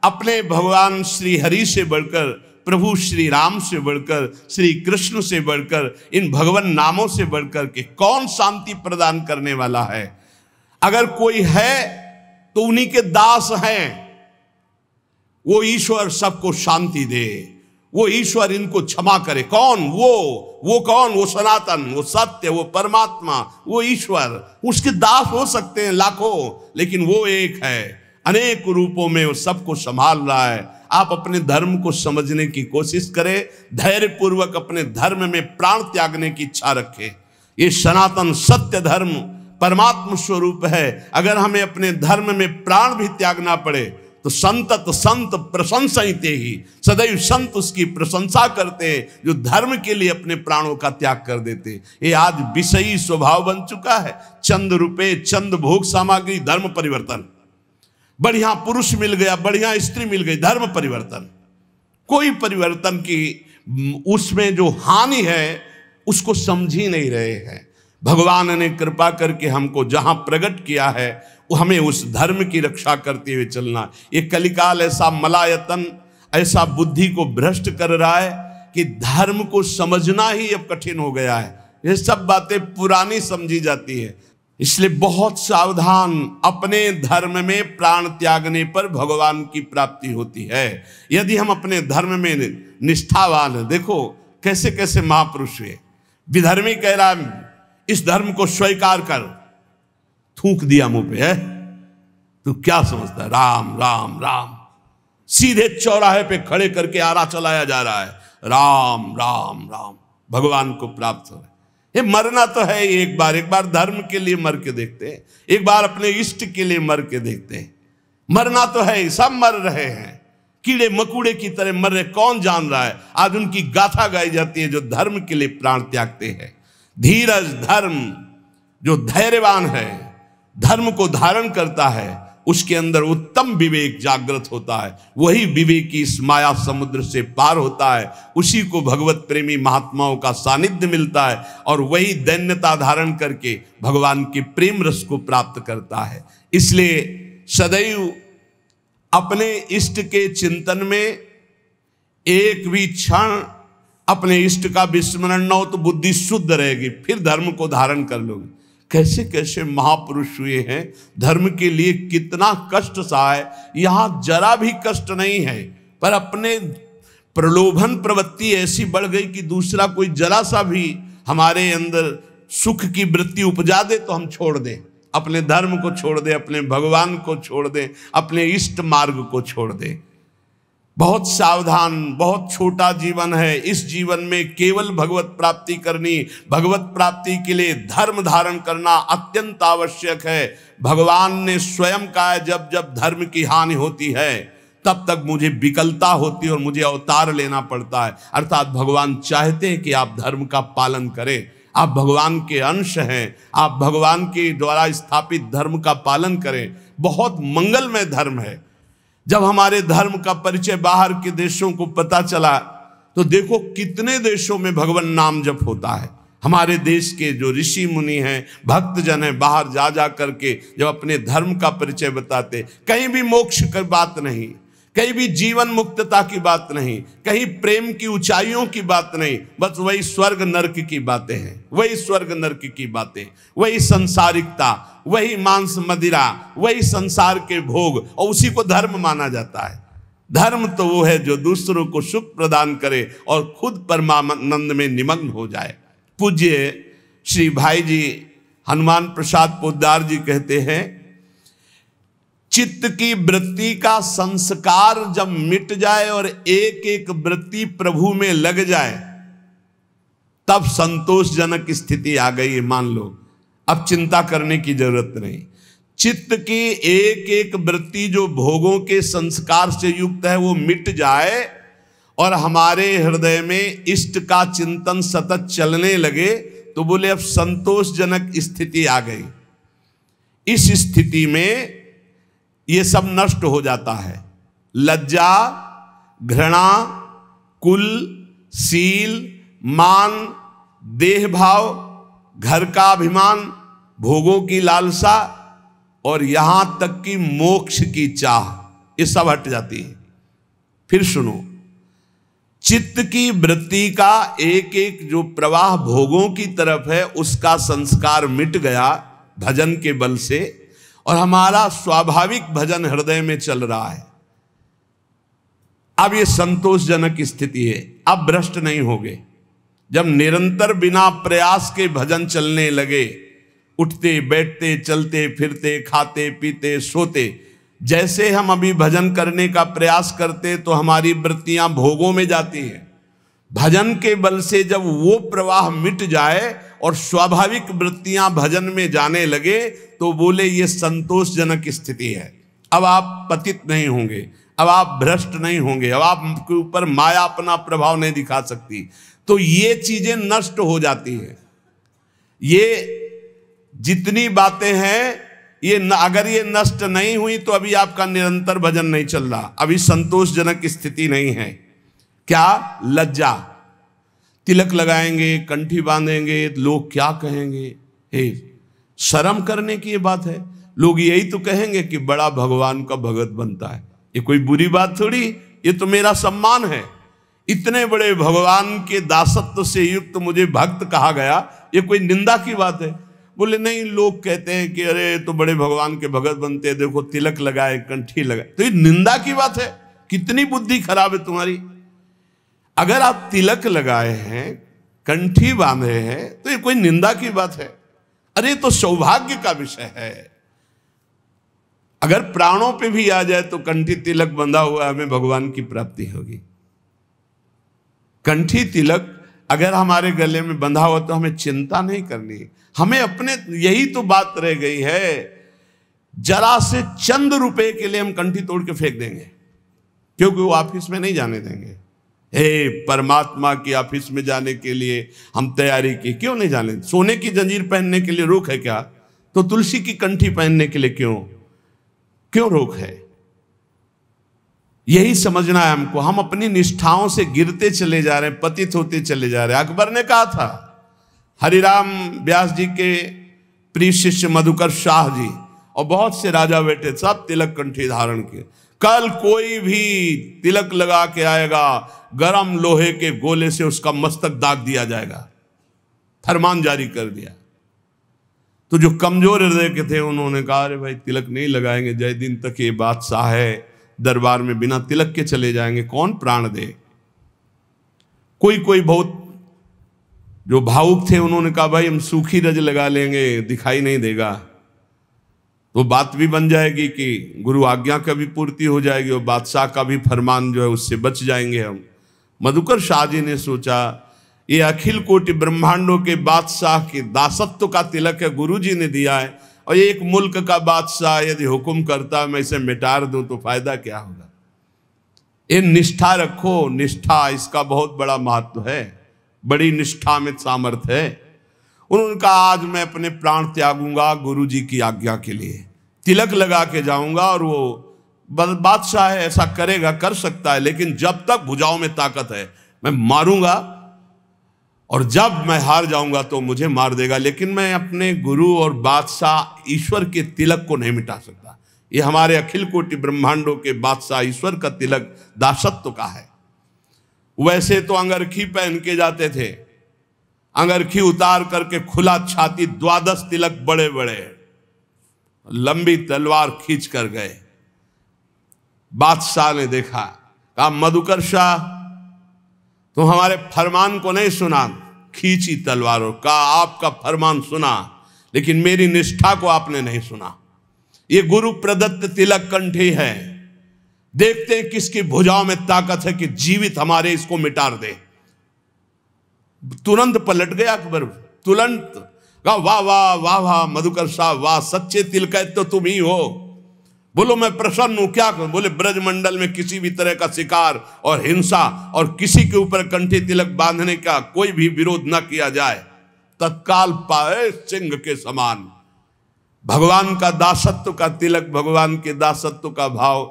अपने भगवान श्री हरि से बढ़कर, प्रभु श्री राम से बढ़कर, श्री कृष्ण से बढ़कर, इन भगवान नामों से बढ़कर के कौन शांति प्रदान करने वाला है? अगर कोई है तो उन्हीं के दास हैं। वो ईश्वर सबको शांति दे, वो ईश्वर इनको क्षमा करे। कौन? वो कौन? वो सनातन, वो सत्य, वो परमात्मा, वो ईश्वर। उसके दास हो सकते हैं लाखों, लेकिन वो एक है, अनेक रूपों में वो सबको संभाल रहा है। आप अपने धर्म को समझने की कोशिश करें, धैर्य पूर्वक अपने धर्म में प्राण त्यागने की इच्छा रखें। ये सनातन सत्य धर्म परमात्मा स्वरूप है। अगर हमें अपने धर्म में प्राण भी त्यागना पड़े तो संतत संत प्रशंसते ही, सदैव संत उसकी प्रशंसा करते हैं जो धर्म के लिए अपने प्राणों का त्याग कर देते। ये आज विषयी स्वभाव बन चुका है। चंद रुपए, चंद भोग सामग्री, धर्म परिवर्तन। बढ़िया पुरुष मिल गया, बढ़िया स्त्री मिल गई, धर्म परिवर्तन। कोई परिवर्तन की उसमें जो हानि है उसको समझ ही नहीं रहे हैं। भगवान ने कृपा करके हमको जहां प्रकट किया है वो हमें उस धर्म की रक्षा करते हुए चलना। ये कलिकाल ऐसा मलायतन, ऐसा बुद्धि को भ्रष्ट कर रहा है कि धर्म को समझना ही अब कठिन हो गया है। ये सब बातें पुरानी समझी जाती है। इसलिए बहुत सावधान। अपने धर्म में प्राण त्यागने पर भगवान की प्राप्ति होती है। यदि हम अपने धर्म में निष्ठावान हैं, देखो कैसे कैसे महापुरुष हुए। विधर्मी कह रहा है इस धर्म को स्वीकार कर, थूक दिया मुंह पे, है तू क्या समझता है? राम राम राम, सीधे चौराहे पे खड़े करके आरा चलाया जा रहा है, राम राम राम, भगवान को प्राप्त हो। ये मरना तो है एक बार धर्म के लिए मर के देखते हैं, एक बार अपने इष्ट के लिए मर के देखते हैं। मरना तो है, सब मर रहे हैं, कीड़े मकुड़े की तरह मर रहे, कौन जान रहा है? आज उनकी गाथा गाई जाती है जो धर्म के लिए प्राण त्यागते हैं। धीरज धर्म, जो धैर्यवान है, धर्म को धारण करता है, उसके अंदर उत्तम विवेक जागृत होता है। वही विवेकी इस माया समुद्र से पार होता है, उसी को भगवत प्रेमी महात्माओं का सानिध्य मिलता है और वही दैन्यता धारण करके भगवान के प्रेम रस को प्राप्त करता है। इसलिए सदैव अपने इष्ट के चिंतन में एक भी क्षण अपने इष्ट का विस्मरण न हो तो बुद्धि शुद्ध रहेगी, फिर धर्म को धारण कर लोगे। कैसे कैसे महापुरुष हुए हैं, धर्म के लिए कितना कष्ट सहाय। यहाँ जरा भी कष्ट नहीं है, पर अपने प्रलोभन प्रवृत्ति ऐसी बढ़ गई कि दूसरा कोई जरा सा भी हमारे अंदर सुख की वृत्ति उपजा दे तो हम छोड़ दें, अपने धर्म को छोड़ दें, अपने भगवान को छोड़ दें, अपने इष्ट मार्ग को छोड़ दें। बहुत सावधान, बहुत छोटा जीवन है। इस जीवन में केवल भगवत प्राप्ति करनी, भगवत प्राप्ति के लिए धर्म धारण करना अत्यंत आवश्यक है। भगवान ने स्वयं कहा जब जब धर्म की हानि होती है तब तक मुझे विकलता होती है और मुझे अवतार लेना पड़ता है। अर्थात भगवान चाहते हैं कि आप धर्म का पालन करें, आप भगवान के अंश हैं, आप भगवान के द्वारा स्थापित धर्म का पालन करें। बहुत मंगलमय धर्म है। जब हमारे धर्म का परिचय बाहर के देशों को पता चला तो देखो कितने देशों में भगवान नाम जप होता है। हमारे देश के जो ऋषि मुनि हैं, भक्तजन हैं, बाहर जा जा करके जब अपने धर्म का परिचय बताते, कहीं भी मोक्ष की बात नहीं, कहीं भी जीवन मुक्तता की बात नहीं, कहीं प्रेम की ऊंचाइयों की बात नहीं, बस वही स्वर्ग नरक की बातें हैं, वही स्वर्ग नरक की बातें, वही संसारिकता, वही मांस मदिरा, वही संसार के भोग, और उसी को धर्म माना जाता है। धर्म तो वो है जो दूसरों को सुख प्रदान करे और खुद परमानंद में निमग्न हो जाए। पूज्य श्री भाई जी हनुमान प्रसाद पोद्दार जी कहते हैं, चित्त की वृत्ति का संस्कार जब मिट जाए और एक एक वृत्ति प्रभु में लग जाए, तब संतोषजनक स्थिति आ गई है। मान लो अब चिंता करने की जरूरत नहीं। चित्त की एक एक वृत्ति जो भोगों के संस्कार से युक्त है वो मिट जाए और हमारे हृदय में इष्ट का चिंतन सतत चलने लगे, तो बोले अब संतोषजनक स्थिति आ गई। इस स्थिति में ये सब नष्ट हो जाता है। लज्जा, घृणा, कुल, सील, मान, देह भाव, घर का अभिमान, भोगों की लालसा और यहां तक कि मोक्ष की चाह, ये सब हट जाती है। फिर सुनो, चित्त की वृत्ति का एक एक जो प्रवाह भोगों की तरफ है उसका संस्कार मिट गया भजन के बल से, और हमारा स्वाभाविक भजन हृदय में चल रहा है। अब ये संतोषजनक स्थिति है। अब भ्रष्ट नहीं होगे। जब निरंतर बिना प्रयास के भजन चलने लगे, उठते बैठते चलते फिरते खाते पीते सोते, जैसे हम अभी भजन करने का प्रयास करते तो हमारी वृत्तियां भोगों में जाती हैं। भजन के बल से जब वो प्रवाह मिट जाए और स्वाभाविक वृत्तियां भजन में जाने लगे, तो बोले ये संतोषजनक स्थिति है। अब आप पतित नहीं होंगे, अब आप भ्रष्ट नहीं होंगे, अब आपके ऊपर माया अपना प्रभाव नहीं दिखा सकती। तो ये चीजें नष्ट हो जाती हैं। ये जितनी बातें हैं ये अगर ये नष्ट नहीं हुई तो अभी आपका निरंतर भजन नहीं चल रहा, अभी संतोषजनक स्थिति नहीं है। क्या? लज्जा। तिलक लगाएंगे, कंठी बांधेंगे, लोग क्या कहेंगे? हे, शर्म करने की ये बात है। लोग यही तो कहेंगे कि बड़ा भगवान का भगत बनता है। ये कोई बुरी बात थोड़ी, ये तो मेरा सम्मान है। इतने बड़े भगवान के दासत्व से युक्त मुझे भक्त कहा गया, ये कोई निंदा की बात है? बोले नहीं, लोग कहते हैं कि अरे तो बड़े भगवान के भगत बनते हैं, देखो तिलक लगाए, कंठी लगाए, तो ये निंदा की बात है? कितनी बुद्धि खराब है तुम्हारी। अगर आप तिलक लगाए हैं, कंठी बांधे हैं, तो ये कोई निंदा की बात है? अरे तो सौभाग्य का विषय है। अगर प्राणों पे भी आ जाए तो कंठी तिलक बंधा हुआ हमें भगवान की प्राप्ति होगी। कंठी तिलक अगर हमारे गले में बंधा हुआ तो हमें चिंता नहीं करनी। हमें अपने, यही तो बात रह गई है, जरा से चंद रुपए के लिए हम कंठी तोड़ के फेंक देंगे, क्योंकि वो ऑफिस में नहीं जाने देंगे। हे, परमात्मा की ऑफिस में जाने के लिए हम तैयारी की, क्यों नहीं जाने? सोने की जंजीर पहनने के लिए रोक है क्या? तो तुलसी की कंठी पहनने के लिए क्यों रोक है? यही समझना है हमको। हम अपनी निष्ठाओं से गिरते चले जा रहे हैं, पतित होते चले जा रहे हैं। अकबर ने कहा था, हरिराम व्यास जी के प्रिय शिष्य मधुकर शाह जी और बहुत से राजा बेटे सब तिलक कंठी धारण किए। कल कोई भी तिलक लगा के आएगा, गरम लोहे के गोले से उसका मस्तक दाग दिया जाएगा, फरमान जारी कर दिया। तो जो कमजोर हृदय के थे उन्होंने कहा अरे भाई तिलक नहीं लगाएंगे, जय दिन तक ये बादशाह है, दरबार में बिना तिलक के चले जाएंगे, कौन प्राण दे। कोई बहुत जो भावुक थे उन्होंने कहा भाई हम सूखी रज लगा लेंगे, दिखाई नहीं देगा, तो बात भी बन जाएगी कि गुरु आज्ञा का भी पूर्ति हो जाएगी और बादशाह का भी फरमान जो है उससे बच जाएंगे हम। मधुकर शाह जी ने सोचा ये अखिल कोटि ब्रह्मांडों के बादशाह के दासत्व का तिलक है, गुरु जी ने दिया है, और एक मुल्क का बादशाह यदि हुक्म करता मैं इसे मिटार दूं तो फायदा क्या होगा। ये निष्ठा रखो, निष्ठा इसका बहुत बड़ा महत्व है, बड़ी निष्ठा में सामर्थ्य है। उन्होंने कहा आज मैं अपने प्राण त्यागूंगा गुरु जी की आज्ञा के लिए, तिलक लगा के जाऊंगा और वो बादशाह है, ऐसा करेगा, कर सकता है, लेकिन जब तक भुजाओं में ताकत है मैं मारूंगा, और जब मैं हार जाऊंगा तो मुझे मार देगा, लेकिन मैं अपने गुरु और बादशाह ईश्वर के तिलक को नहीं मिटा सकता। ये हमारे अखिल कोटि ब्रह्मांडों के बादशाह ईश्वर का तिलक दासत्व का है। वैसे तो अंगरखी पहन के जाते थे, अंगरखी उतार करके खुला छाती, 12 तिलक बड़े बड़े, लंबी तलवार खींच कर गए। बादशाह ने देखा, कहा मधुकर शाह तुम हमारे फरमान को नहीं सुना, खींची तलवारों, कहा आपका फरमान सुना लेकिन मेरी निष्ठा को आपने नहीं सुना। ये गुरु प्रदत्त तिलक कंठी है, देखते हैं किसकी भुजाओं में ताकत है कि जीवित हमारे इसको मिटा दे। तुरंत पलट गया अकबर, तुरंत कहा वाह वाह वाह वाह मधुकर साहब वाह, सच्चे तिलक तो तुम ही हो। बोलो मैं प्रसन्न हूं, क्या करूं? बोले ब्रजमंडल में किसी भी तरह का शिकार और हिंसा और किसी के ऊपर कंठी तिलक बांधने का कोई भी विरोध न किया जाए, तत्काल पाए सिंह के समान। भगवान का दासत्व का तिलक, भगवान के दासत्व का भाव,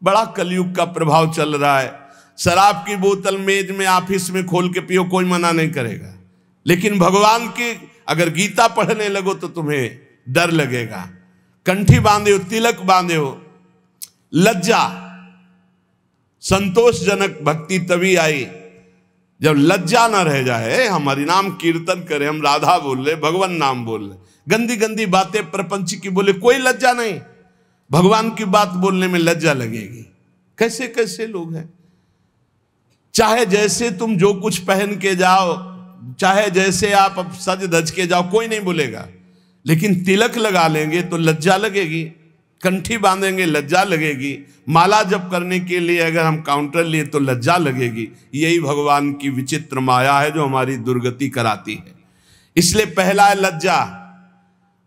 बड़ा कलयुग का प्रभाव चल रहा है। शराब की बोतल मेज में ऑफिस में खोल के पियो, कोई मना नहीं करेगा, लेकिन भगवान की अगर गीता पढ़ने लगो तो तुम्हें डर लगेगा। कंठी बांधे हो, तिलक बांधे हो, लज्जा, संतोषजनक भक्ति तभी आई जब लज्जा ना रह जाए। हम हरिनाम कीर्तन करें, हम राधा बोल रहे, भगवान नाम बोल रहे, गंदी गंदी बातें प्रपंच की बोले, कोई लज्जा नहीं। भगवान की बात बोलने में लज्जा लगेगी। कैसे कैसे लोग हैं, चाहे जैसे तुम जो कुछ पहन के जाओ, चाहे जैसे आप अब सज धज के जाओ, कोई नहीं बोलेगा, लेकिन तिलक लगा लेंगे तो लज्जा लगेगी, कंठी बांधेंगे लज्जा लगेगी, माला जप करने के लिए अगर हम काउंटर लिए तो लज्जा लगेगी। यही भगवान की विचित्र माया है जो हमारी दुर्गति कराती है। इसलिए पहला है लज्जा।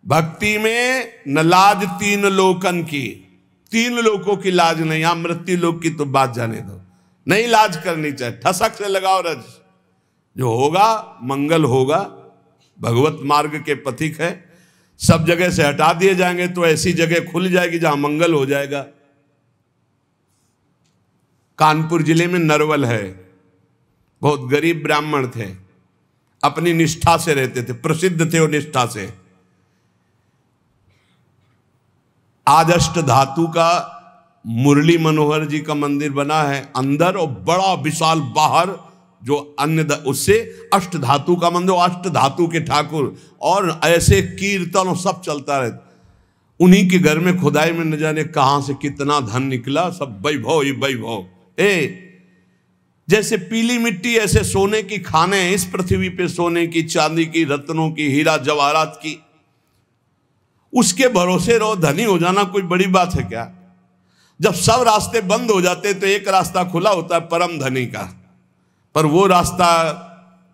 भक्ति में न लाज तीन लोकन की, 3 लोगों की लाज नहीं, यहां मृत्यु लोक की तो बात जाने दो, नहीं लाज करनी चाहिए, ठसक से लगाओ रज, जो होगा मंगल होगा। भगवत मार्ग के पथिक है, सब जगह से हटा दिए जाएंगे तो ऐसी जगह खुल जाएगी जहां मंगल हो जाएगा। कानपुर जिले में नरवल है, बहुत गरीब ब्राह्मण थे, अपनी निष्ठा से रहते थे, प्रसिद्ध थे वो निष्ठा से। आज अष्ट धातु का मुरली मनोहर जी का मंदिर बना है अंदर, और बड़ा विशाल बाहर जो अन्य उससे अष्ट धातु का मंदिर, अष्ट धातु के ठाकुर, और ऐसे कीर्तन सब चलता रहता। उन्हीं के घर में खुदाई में न जाने कहां से कितना धन निकला, सब वैभव ही वैभव। जैसे पीली मिट्टी ऐसे सोने की खाने हैं इस पृथ्वी पे, सोने की, चांदी की, रत्नों की, हीरा जवाहरात की, उसके भरोसे रहो। धनी हो जाना कोई बड़ी बात है क्या? जब सब रास्ते बंद हो जाते तो एक रास्ता खुला होता है परम धनी का, पर वो रास्ता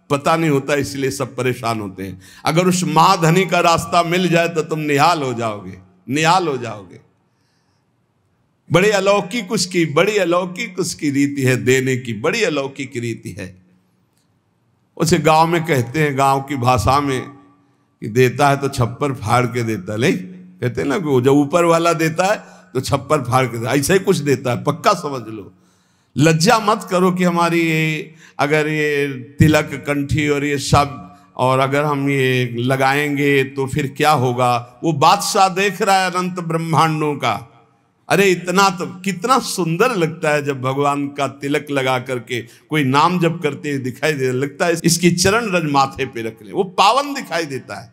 पता नहीं होता, इसलिए सब परेशान होते हैं। अगर उस महाधनी का रास्ता मिल जाए तो तुम निहाल हो जाओगे, निहाल हो जाओगे। बड़ी अलौकिक उसकी, बड़ी अलौकिक उसकी रीति है देने की, बड़ी अलौकिक रीति है। उसे गांव में कहते हैं, गांव की भाषा में, कि देता है तो छप्पर फाड़ के देता, नहीं कहते हैं ना, जब ऊपर वाला देता है तो छप्पर फाड़ के देता, ऐसा ही कुछ देता है, पक्का समझ लो। लज्जा मत करो कि हमारी ये अगर ये तिलक कंठी और ये सब, और अगर हम ये लगाएंगे तो फिर क्या होगा। वो बादशाह देख रहा है अनंत ब्रह्मांडों का। अरे इतना तो कितना सुंदर लगता है जब भगवान का तिलक लगा करके कोई नाम जप करते दिखाई दे, लगता है इसकी चरण रज माथे पे रख ले, वो पावन दिखाई देता है।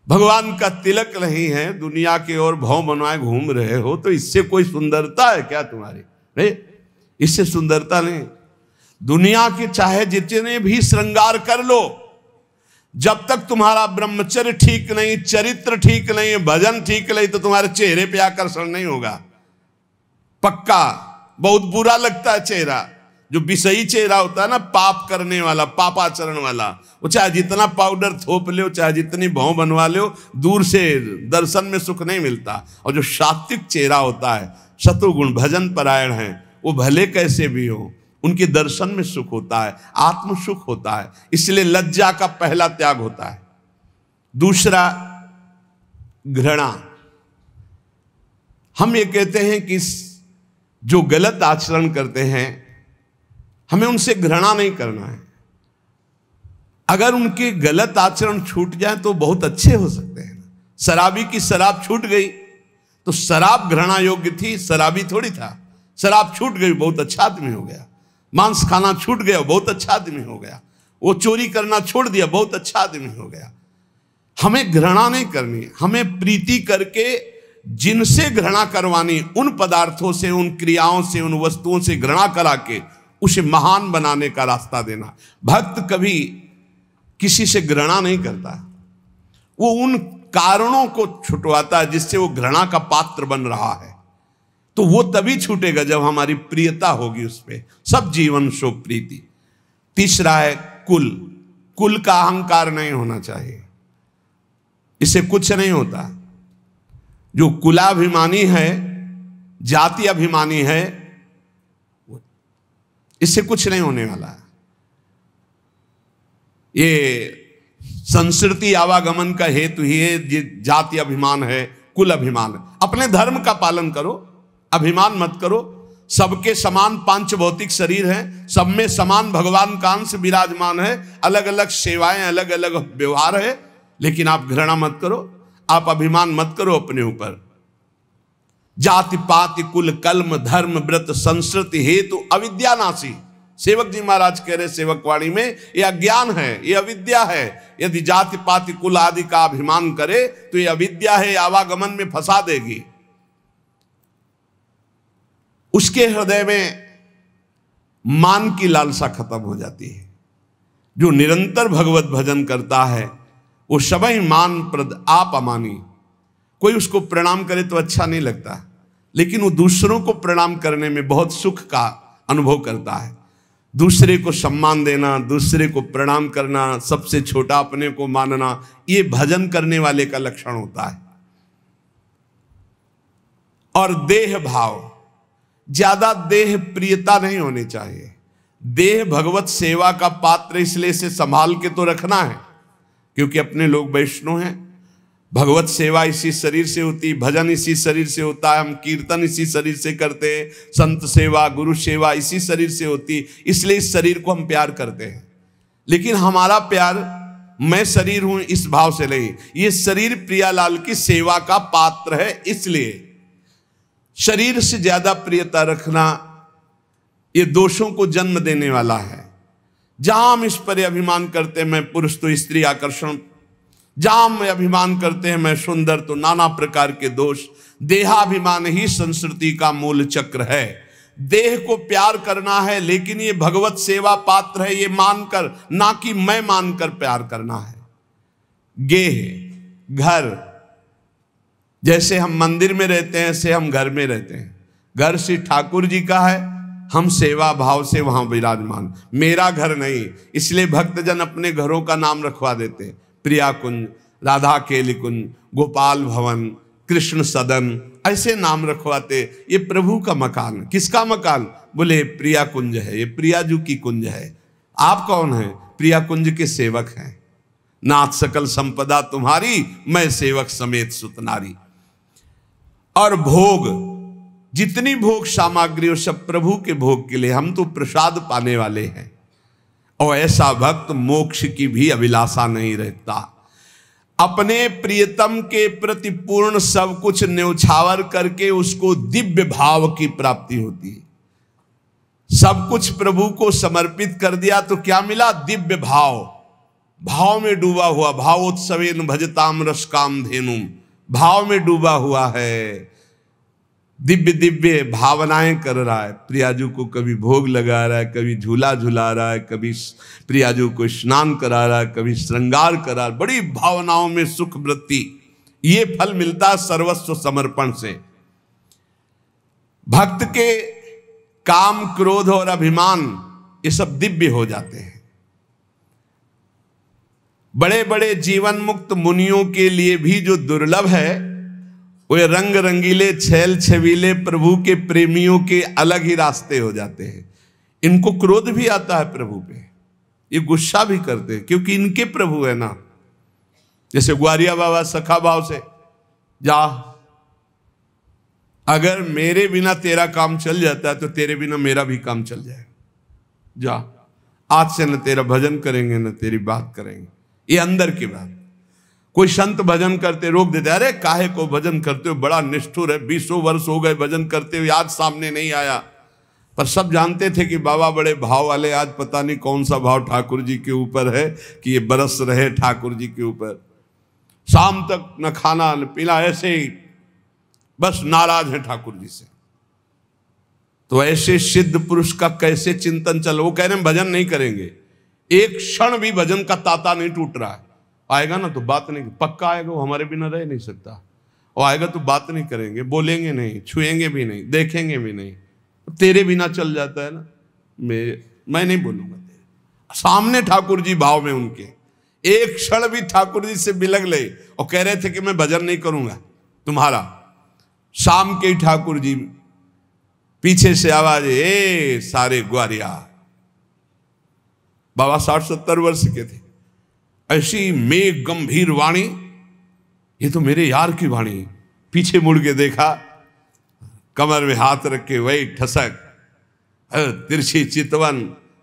भगवान का तिलक नहीं है, दुनिया के और भव बनवाए घूम रहे हो, तो इससे कोई सुंदरता है क्या तुम्हारी? नहीं, इससे सुंदरता नहीं। दुनिया के चाहे जितने भी श्रृंगार कर लो, जब तक तुम्हारा ब्रह्मचर्य ठीक नहीं, चरित्र ठीक नहीं, भजन ठीक नहीं, तो तुम्हारे चेहरे पे आकर्षण नहीं होगा, पक्का। बहुत बुरा लगता है चेहरा, जो विषयी चेहरा होता है ना, पाप करने वाला, पापाचरण वाला, वो चाहे जितना पाउडर थोप ले, चाहे जितनी भौं बनवा ले, दूर से दर्शन में सुख नहीं मिलता। और जो सात्विक चेहरा होता है, शत्रुगुण भजन परायण है, वो भले कैसे भी हो, उनके दर्शन में सुख होता है, आत्म सुख होता है। इसलिए लज्जा का पहला त्याग होता है। दूसरा घृणा। हम ये कहते हैं कि जो गलत आचरण करते हैं हमें उनसे घृणा नहीं करना है। अगर उनके गलत आचरण छूट जाए तो बहुत अच्छे हो सकते हैं। शराबी की शराब छूट गई तो शराब घृणा योग्य थी, शराबी थोड़ी था। शराब छूट गई, बहुत अच्छा आदमी हो गया। मांस खाना छूट गया, बहुत अच्छा आदमी हो गया। वो चोरी करना छोड़ दिया, बहुत अच्छा आदमी हो गया। हमें घृणा नहीं करनी, हमें प्रीति करके जिनसे घृणा करवानी, उन पदार्थों से, उन क्रियाओं से, उन वस्तुओं से घृणा करा के उसे महान बनाने का रास्ता देना। भक्त कभी किसी से घृणा नहीं करता, वो उन कारणों को छुटवाता है जिससे वो घृणा का पात्र बन रहा है। तो वो तभी छूटेगा जब हमारी प्रियता होगी उस पर। सब जीवन शो प्रीति। तीसरा है कुल। कुल का अहंकार नहीं होना चाहिए, इससे कुछ नहीं होता। जो कुलाभिमानी है, जाति अभिमानी है, इससे कुछ नहीं होने वाला है। ये संस्कृति आवागमन का हेतु ही है, ये जाति अभिमान है, कुल अभिमान है। अपने धर्म का पालन करो, अभिमान मत करो। सबके समान पांच भौतिक शरीर हैं, सब में समान भगवान का अंश विराजमान है। अलग अलग सेवाएं, अलग अलग व्यवहार है, लेकिन आप घृणा मत करो, आप अभिमान मत करो अपने ऊपर। जाति पाति कुल कलम धर्म व्रत संस्कृति हेतु अविद्यानाशी। सेवक जी महाराज कह रहे सेवकवाणी में, ये अज्ञान है, ये अविद्या है। यदि जाति पाति कुल आदि का अभिमान करे तो ये अविद्या है, आवागमन में फंसा देगी। उसके हृदय में मान की लालसा खत्म हो जाती है। जो निरंतर भगवत भजन करता है वो सबही मान प्रद आप अमानी। कोई उसको प्रणाम करे तो अच्छा नहीं लगता, लेकिन वो दूसरों को प्रणाम करने में बहुत सुख का अनुभव करता है। दूसरे को सम्मान देना, दूसरे को प्रणाम करना, सबसे छोटा अपने को मानना, ये भजन करने वाले का लक्षण होता है। और देह भाव, ज्यादा देह प्रियता नहीं होनी चाहिए। देह भगवत सेवा का पात्र, इसलिए इसे संभाल के तो रखना है, क्योंकि अपने लोग वैष्णव हैं। भगवत सेवा इसी शरीर से होती, भजन इसी शरीर से होता है, हम कीर्तन इसी शरीर से करते हैं, संत सेवा गुरु सेवा इसी शरीर से होती, इसलिए इस शरीर को हम प्यार करते हैं। लेकिन हमारा प्यार मैं शरीर हूं इस भाव से नहीं, ये शरीर प्रियालाल की सेवा का पात्र है। इसलिए शरीर से ज्यादा प्रियता रखना ये दोषों को जन्म देने वाला है। जहां हम इस पर अभिमान करते हैं मैं पुरुष तो स्त्री आकर्षण, जहां हम अभिमान करते हैं मैं सुंदर, तो नाना प्रकार के दोष। देहाभिमान ही संस्कृति का मूल चक्र है। देह को प्यार करना है, लेकिन ये भगवत सेवा पात्र है ये मानकर, ना कि मैं मानकर प्यार करना है। गेह घर, जैसे हम मंदिर में रहते हैं ऐसे हम घर में रहते हैं। घर श्री ठाकुर जी का है, हम सेवा भाव से वहां विराजमान। मेरा घर नहीं, इसलिए भक्तजन अपने घरों का नाम रखवा देते हैं। प्रिया कुंज, राधा केली कुंज, गोपाल भवन, कृष्ण सदन, ऐसे नाम रखवाते। ये प्रभु का मकान। किसका मकान? बोले प्रिया कुंज है, ये प्रियाजू की कुंज है। आप कौन है? प्रिया कुंज के सेवक हैं। नाथ सकल संपदा तुम्हारी, मैं सेवक समेत सुतनारी। और भोग, जितनी भोग सामग्री सब प्रभु के भोग के लिए, हम तो प्रसाद पाने वाले हैं। और ऐसा भक्त मोक्ष की भी अभिलाषा नहीं रहता। अपने प्रियतम के प्रति पूर्ण सब कुछ न्यौछावर करके उसको दिव्य भाव की प्राप्ति होती है। सब कुछ प्रभु को समर्पित कर दिया तो क्या मिला? दिव्य भाव। भाव में डूबा हुआ, भावोत्सवेन भजताम रसकाम धेनुम, भाव में डूबा हुआ है, दिव्य दिव्य भावनाएं कर रहा है। प्रियाजू को कभी भोग लगा रहा है, कभी झूला झुला रहा है, कभी प्रियाजू को स्नान करा रहा है, कभी श्रृंगार करा रहा है। बड़ी भावनाओं में सुख वृत्ति, ये फल मिलता है सर्वस्व समर्पण से। भक्त के काम क्रोध और अभिमान ये सब दिव्य हो जाते हैं। बड़े बड़े जीवन मुक्त मुनियों के लिए भी जो दुर्लभ है, वे रंग रंगीले छैल छबीले प्रभु के प्रेमियों के अलग ही रास्ते हो जाते हैं। इनको क्रोध भी आता है प्रभु पे, ये गुस्सा भी करते हैं, क्योंकि इनके प्रभु है ना। जैसे ग्वारिया बाबा सखा भाव से जा, अगर मेरे बिना तेरा काम चल जाता है तो तेरे बिना मेरा भी काम चल जाएगा। जा, आज से न तेरा भजन करेंगे न तेरी बात करेंगे। ये अंदर की बात। कोई संत भजन करते रोक देते, अरे काहे को भजन करते हो, बड़ा निष्ठुर है, 20 वर्ष हो गए भजन करते हुए, आज सामने नहीं आया। पर सब जानते थे कि बाबा बड़े भाव वाले, आज पता नहीं कौन सा भाव ठाकुर जी के ऊपर है कि ये बरस रहे ठाकुर जी के ऊपर। शाम तक न खाना न पीना, ऐसे ही बस नाराज है ठाकुर जी से। तो ऐसे सिद्ध पुरुष का कैसे चिंतन चल। वो कह रहे हैं भजन नहीं करेंगे, एक क्षण भी भजन का ताता नहीं टूट रहा है। आएगा ना तो बात नहीं, पक्का आएगा, वो हमारे बिना रह नहीं सकता। वो आएगा तो बात नहीं करेंगे, बोलेंगे नहीं, छुएंगे भी नहीं, देखेंगे भी नहीं। तेरे बिना चल जाता है ना, मैं नहीं बोलूंगा तेरे सामने। ठाकुर जी भाव में उनके एक क्षण भी ठाकुर जी से बिलग ले और कह रहे थे कि मैं भजन नहीं करूंगा तुम्हारा। शाम के ठाकुर जी पीछे से आवाज, ए सारे ग्वारिया। बाबा 60-70 वर्ष के थे। ऐसी मेघ गंभीर वाणी, ये तो मेरे यार की वाणी। पीछे मुड़ के देखा, कमर में हाथ रखे वही ठसक, तिरछी चितवन,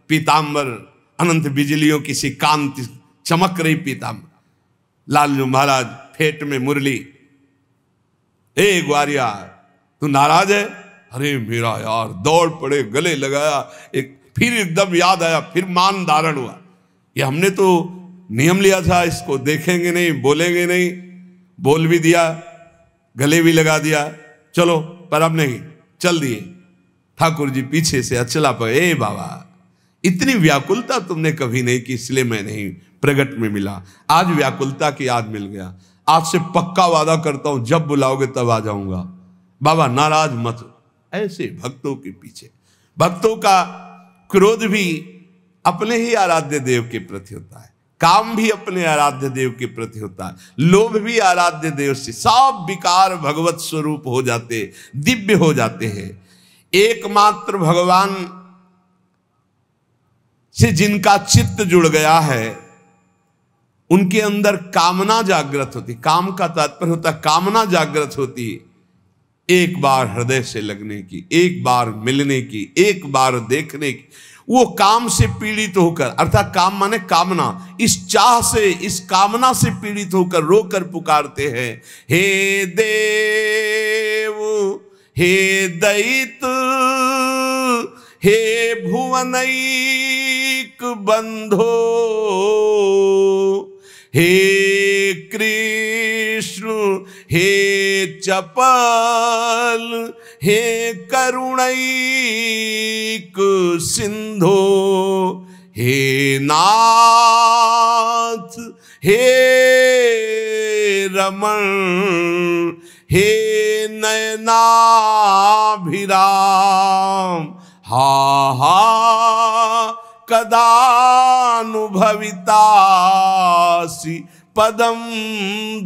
पीतांबर, अनंत बिजलियों की सी कांति चमक रही पीतांबर। लालजू महाराज फेट में मुरली। ए ग्वारिया तू नाराज है? अरे मेरा यार, दौड़ पड़े, गले लगाया। फिर एकदम याद आया, फिर मान धारण हुआ। ये हमने तो नियम लिया था, इसको देखेंगे नहीं, बोलेंगे नहीं। बोल भी दिया, गले भी लगा दिया, चलो, पर अब नहीं, चल दिए। ठाकुर जी पीछे से अचला पर, ए बाबा इतनी व्याकुलता तुमने कभी नहीं की, इसलिए मैं नहीं प्रगट में मिला। आज व्याकुलता की याद मिल गया। आज से पक्का वादा करता हूं, जब बुलाओगे तब आ जाऊंगा। बाबा नाराज मत। ऐसे भक्तों के पीछे, भक्तों का क्रोध भी अपने ही आराध्य देव के प्रति होता है, काम भी अपने आराध्य देव के प्रति होता है, लोभ भी आराध्य देव से। सब विकार भगवत स्वरूप हो जाते, दिव्य हो जाते हैं। एकमात्र भगवान से जिनका चित्त जुड़ गया है, उनके अंदर कामना जागृत होती। काम का तात्पर्य होता है कामना जागृत होती, एक बार हृदय से लगने की, एक बार मिलने की, एक बार देखने की। वो काम से पीड़ित होकर, अर्थात काम माने कामना, इस चाह से, इस कामना से पीड़ित होकर रोकर पुकारते हैं, हे देव, हे दैत, हे भुवनैक बंधो, हे कृष्ण, हे चपल, हे करुणैक सिंधो, हे नाथ, हे रमण, हे नयनाभिराम, हा हा कदानुभवितासि पदम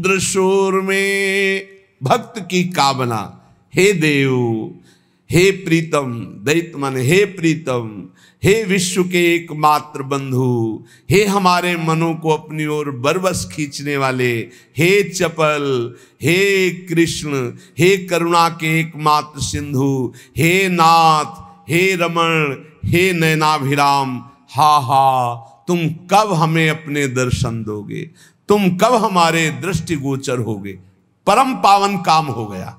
दृशोर में। भक्त की कामना, हे देव, हे प्रीतम, दैत माने हे प्रीतम, हे विश्व के एकमात्र बंधु, हे हमारे मनों को अपनी ओर बरबस खींचने वाले, हे चपल, हे कृष्ण, हे करुणा के एकमात्र सिंधु, हे नाथ, हे रमण, हे नयनाभिराम, हा हा तुम कब हमें अपने दर्शन दोगे, तुम कब हमारे दृष्टिगोचर होगे। परम पावन काम हो गया।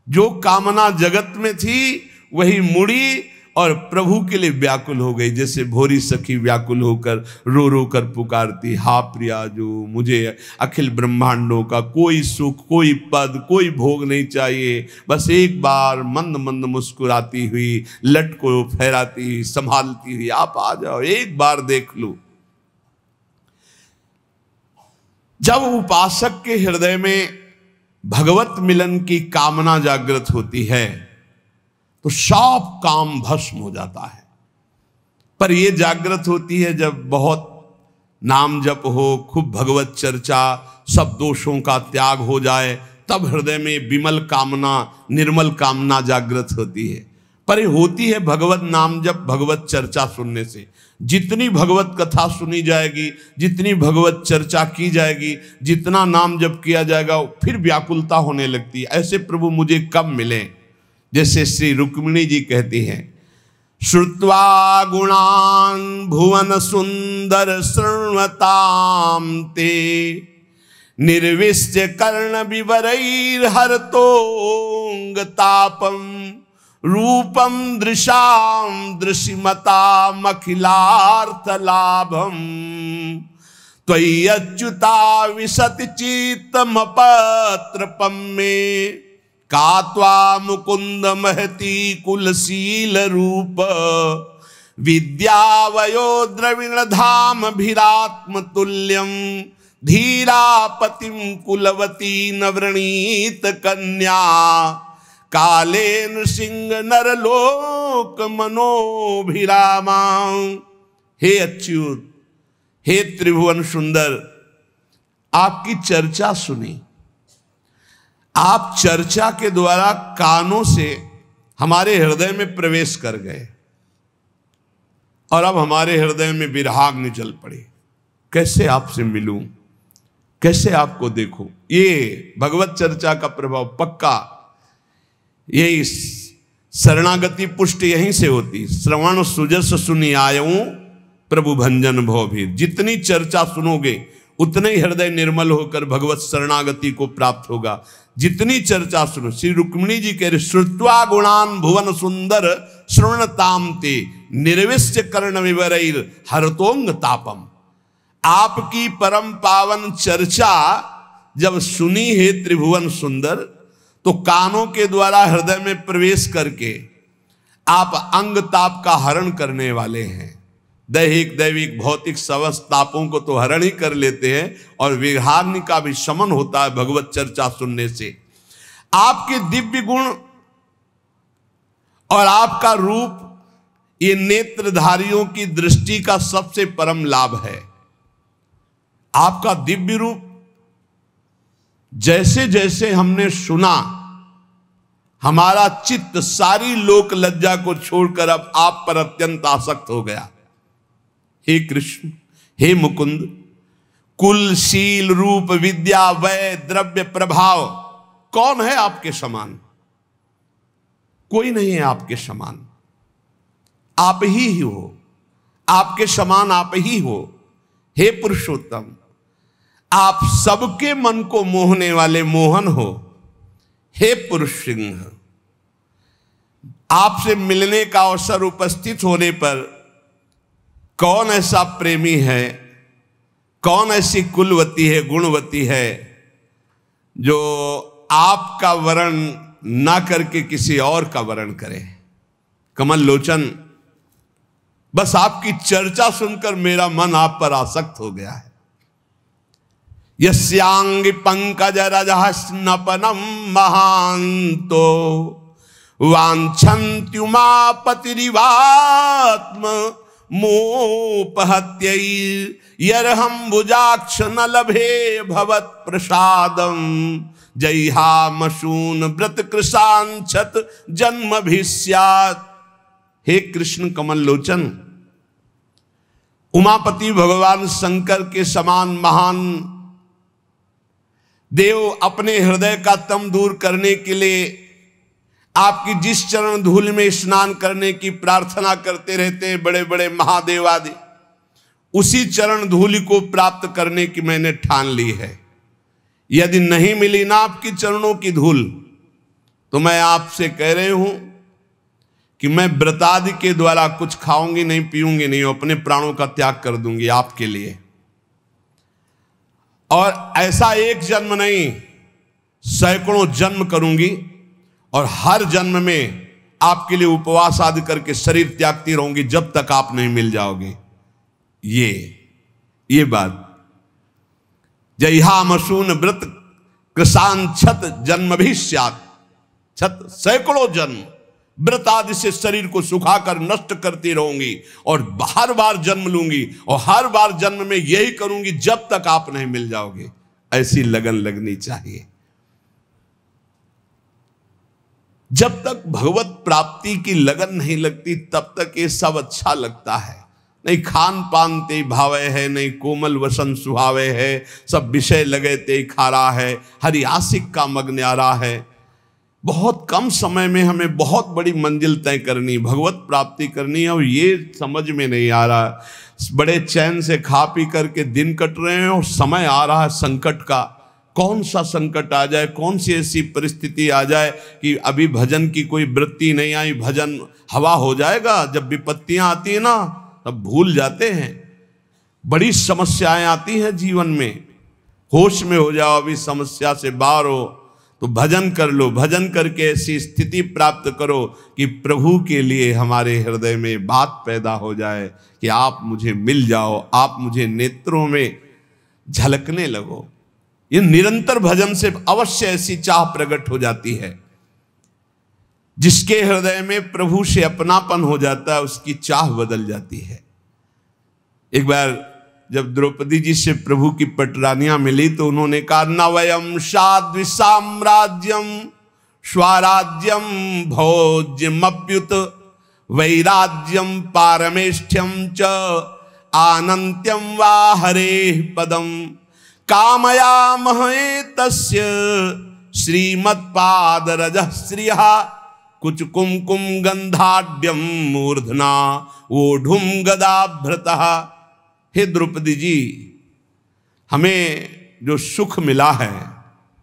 जो कामना जगत में थी वही मुड़ी और प्रभु के लिए व्याकुल हो गई। जैसे भोरी सखी व्याकुल होकर रो रो कर पुकारती, हा प्रिया जो, मुझे अखिल ब्रह्मांडों का कोई सुख, कोई पद, कोई भोग नहीं चाहिए, बस एक बार मंद मंद मुस्कुराती हुई, लट को फहराती हुई, संभालती हुई, आप आ जाओ, एक बार देख लो। जब उपासक के हृदय में भगवत मिलन की कामना जागृत होती है तो सब काम भस्म हो जाता है। पर यह जागृत होती है जब बहुत नाम जप हो, खूब भगवत चर्चा, सब दोषों का त्याग हो जाए, तब हृदय में विमल कामना, निर्मल कामना जागृत होती है। पर ये होती है भगवत नाम जप, भगवत चर्चा सुनने से। जितनी भगवत कथा सुनी जाएगी, जितनी भगवत चर्चा की जाएगी, जितना नाम जप किया जाएगा, फिर व्याकुलता होने लगती है। ऐसे प्रभु मुझे कब मिले, जैसे श्री रुक्मिणी जी कहती हैं, श्रुत्वा गुणान भुवन सुंदर शृण्वताम ते निर्विश्य कर्ण विवरैर हरतोंग तापम रूपम दृशाम दृशिमताम अखिलार्थ लाभम त्वयि अच्युता विशति चित्तम पत्रपम में कात्वा मुकुंद महती कुलशील रूप विद्यावयो द्रविण धाम भीरात्म तुल्यम धीरापतिम कुलवती नवृणीत कन्या काले नृसिंह नरलोक मनोभिरामा। हे अच्युत, हे त्रिभुवन सुंदर, आपकी चर्चा सुनी, आप चर्चा के द्वारा कानों से हमारे हृदय में प्रवेश कर गए और अब हमारे हृदय में विरहाग्नि जल पड़ी। कैसे आपसे मिलूं, कैसे आपको देखूं। ये भगवत चर्चा का प्रभाव पक्का, यही शरणागति पुष्ट यहीं से होती। श्रवण सुजस सुनी आयऊं प्रभु भंजन भव भीर। जितनी चर्चा सुनोगे उतने ही हृदय निर्मल होकर भगवत शरणागति को प्राप्त होगा। जितनी चर्चा सुनो, श्री रुक्मिणी जी कह रहे, श्रुत्वा गुणान भुवन सुंदर श्रवणताम ते निर्विश्य कर्ण विवरैर हरतोंग तापम। आपकी परम पावन चर्चा जब सुनी है त्रिभुवन सुंदर, तो कानों के द्वारा हृदय में प्रवेश करके आप अंग ताप का हरण करने वाले हैं। दैहिक दैविक भौतिक समस्त तापों को तो हरण ही कर लेते हैं और विरहाग्नि का भी शमन होता है भगवत चर्चा सुनने से। आपके दिव्य गुण और आपका रूप, ये नेत्रधारियों की दृष्टि का सबसे परम लाभ है। आपका दिव्य रूप जैसे जैसे हमने सुना, हमारा चित्त सारी लोक लज्जा को छोड़कर अब आप पर अत्यंत आसक्त हो गया। हे कृष्ण, हे मुकुंद, कुलशील रूप विद्या वय द्रव्य प्रभाव, कौन है आपके समान? कोई नहीं है आपके समान। आप ही हो, आपके समान आप ही हो। हे पुरुषोत्तम, आप सबके मन को मोहने वाले मोहन हो। हे पुरुष सिंह, आपसे मिलने का अवसर उपस्थित होने पर कौन ऐसा प्रेमी है, कौन ऐसी कुलवती है, गुणवती है, जो आपका वरण ना करके किसी और का वरण करे। कमल लोचन, बस आपकी चर्चा सुनकर मेरा मन आप पर आसक्त हो गया है। यस्यांग पंकज रजहस्नपनम महांतो वांछन्त्युमापतिरिवात्म मोपहत्यै यरहम भुजाक्ष न लभे भवत प्रसादम जयहामशून व्रत कृशांछत जन्म भी स्यात्। हे कृष्ण कमल लोचन, उमापति भगवान शंकर के समान महान देव अपने हृदय का तम दूर करने के लिए आपकी जिस चरण धूल में स्नान करने की प्रार्थना करते रहते हैं बड़े बड़े महादेव आदि, उसी चरण धूल को प्राप्त करने की मैंने ठान ली है। यदि नहीं मिली ना आपकी चरणों की धूल, तो मैं आपसे कह रही हूं कि मैं व्रतादि के द्वारा कुछ खाऊंगी नहीं, पीऊंगी नहीं, अपने प्राणों का त्याग कर दूंगी आपके लिए। और ऐसा एक जन्म नहीं, सैकड़ों जन्म करूंगी और हर जन्म में आपके लिए उपवास आदि करके शरीर त्यागती रहूंगी जब तक आप नहीं मिल जाओगे। ये बात, जयहामशून व्रत कृशांछत जन्म भी स्यात्। छत सैकड़ों जन्म व्रत आदि से शरीर को सुखाकर नष्ट करती रहूंगी और हर बार जन्म लूंगी और हर बार जन्म में यही करूंगी जब तक आप नहीं मिल जाओगे। ऐसी लगन लगनी चाहिए। जब तक भगवत प्राप्ति की लगन नहीं लगती तब तक ये सब अच्छा लगता है। नहीं खान पान ते भावे है, नहीं कोमल वसन सुहावे है, सब विषय लगे ते खारा है, हरि आशिक का मग न्यारा है। बहुत कम समय में हमें बहुत बड़ी मंजिल तय करनी, भगवत प्राप्ति करनी है, और ये समझ में नहीं आ रहा। बड़े चैन से खा पी करके दिन कट रहे हैं और समय आ रहा है संकट का। कौन सा संकट आ जाए, कौन सी ऐसी परिस्थिति आ जाए कि अभी भजन की कोई वृत्ति नहीं आई, भजन हवा हो जाएगा। जब विपत्तियां आती है ना तब भूल जाते हैं। बड़ी समस्याएं आती हैं जीवन में, होश में हो जाओ, अभी समस्या से बाहर हो तो भजन कर लो। भजन करके ऐसी स्थिति प्राप्त करो कि प्रभु के लिए हमारे हृदय में बात पैदा हो जाए कि आप मुझे मिल जाओ, आप मुझे नेत्रों में झलकने लगो। ये निरंतर भजन से अवश्य ऐसी चाह प्रकट हो जाती है। जिसके हृदय में प्रभु से अपनापन हो जाता है उसकी चाह बदल जाती है। एक बार जब द्रौपदी जी से प्रभु की पटरानियां मिली तो उन्होंने कहा, न वयम साध्वी साम्राज्यम स्वराज्यम भोज्यमप्युत वैराज्यम पारमेष्ठ्यम च आनंत्यम वा हरे पदम कामयामहे तस्य श्रीमत्पादरजः श्रियः कुछ कुमकुम गंधाढ्यम मूर्धना ओढ़ुम गदाभृतः। हे द्रौपदी जी, हमें जो सुख मिला है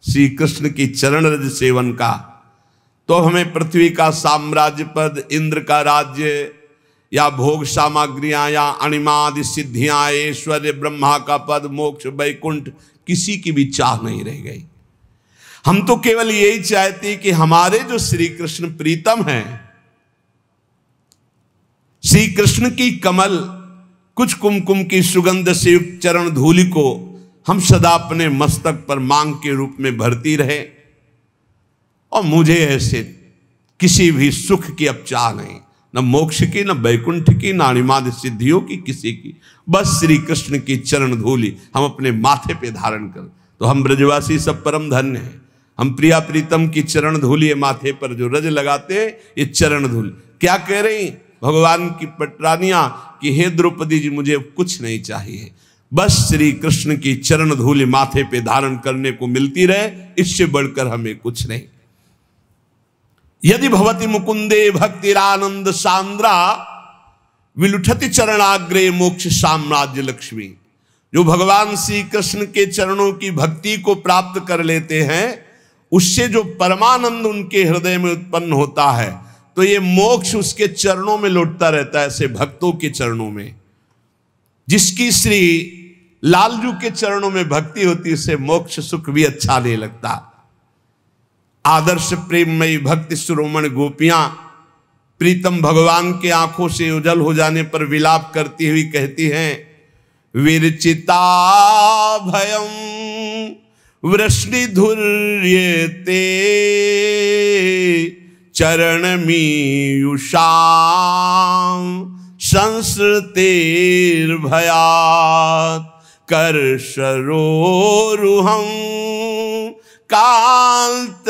श्री कृष्ण की चरण रज सेवन का, तो हमें पृथ्वी का साम्राज्य पद, इंद्र का राज्य या भोग सामग्रियां या अणिमादि सिद्धियां, ऐश्वर्य, ब्रह्मा का पद, मोक्ष, वैकुंठ, किसी की भी चाह नहीं रह गई। हम तो केवल यही चाहते कि हमारे जो श्री कृष्ण प्रीतम हैं, श्री कृष्ण की कमल कुछ कुमकुम की सुगंध से युक्त चरण धूलि को हम सदा अपने मस्तक पर मांग के रूप में भरती रहे, और मुझे ऐसे किसी भी सुख की अब चाह नहीं, न मोक्ष की, न वैकुंठ की, न अणिमाद सिद्धियों की, किसी की। बस श्री कृष्ण की चरण धूलि हम अपने माथे पे धारण कर, तो हम ब्रजवासी सब परम धन्य हैं। हम प्रिया प्रीतम की चरण धूलि माथे पर जो रज लगाते हैं, ये चरण धूलि। क्या कह रही भगवान की पटरानियां कि हे द्रौपदी जी, मुझे कुछ नहीं चाहिए, बस श्री कृष्ण की चरण धूलि माथे पे धारण करने को मिलती रहे, इससे बढ़कर हमें कुछ नहीं। यदि भवति मुकुंदे भक्तिरानंद सांद्रा विलुठति चरणाग्रे मोक्ष साम्राज्य लक्ष्मी। जो भगवान श्री कृष्ण के चरणों की भक्ति को प्राप्त कर लेते हैं, उससे जो परमानंद उनके हृदय में उत्पन्न होता है, तो ये मोक्ष उसके चरणों में लौटता रहता है। ऐसे भक्तों के चरणों में, जिसकी श्री लालजू के चरणों में भक्ति होती है, उसे मोक्ष सुख भी अच्छा नहीं लगता। आदर्श प्रेममयी भक्ति शिरोमण गोपियां प्रीतम भगवान के आंखों से उजल हो जाने पर विलाप करती हुई कहती हैं, विरचिता भयम वृष्णिधुर्यते चरणमीयुषां संसृतेर्भयात् कर्षरोरुहं कान्तकामदं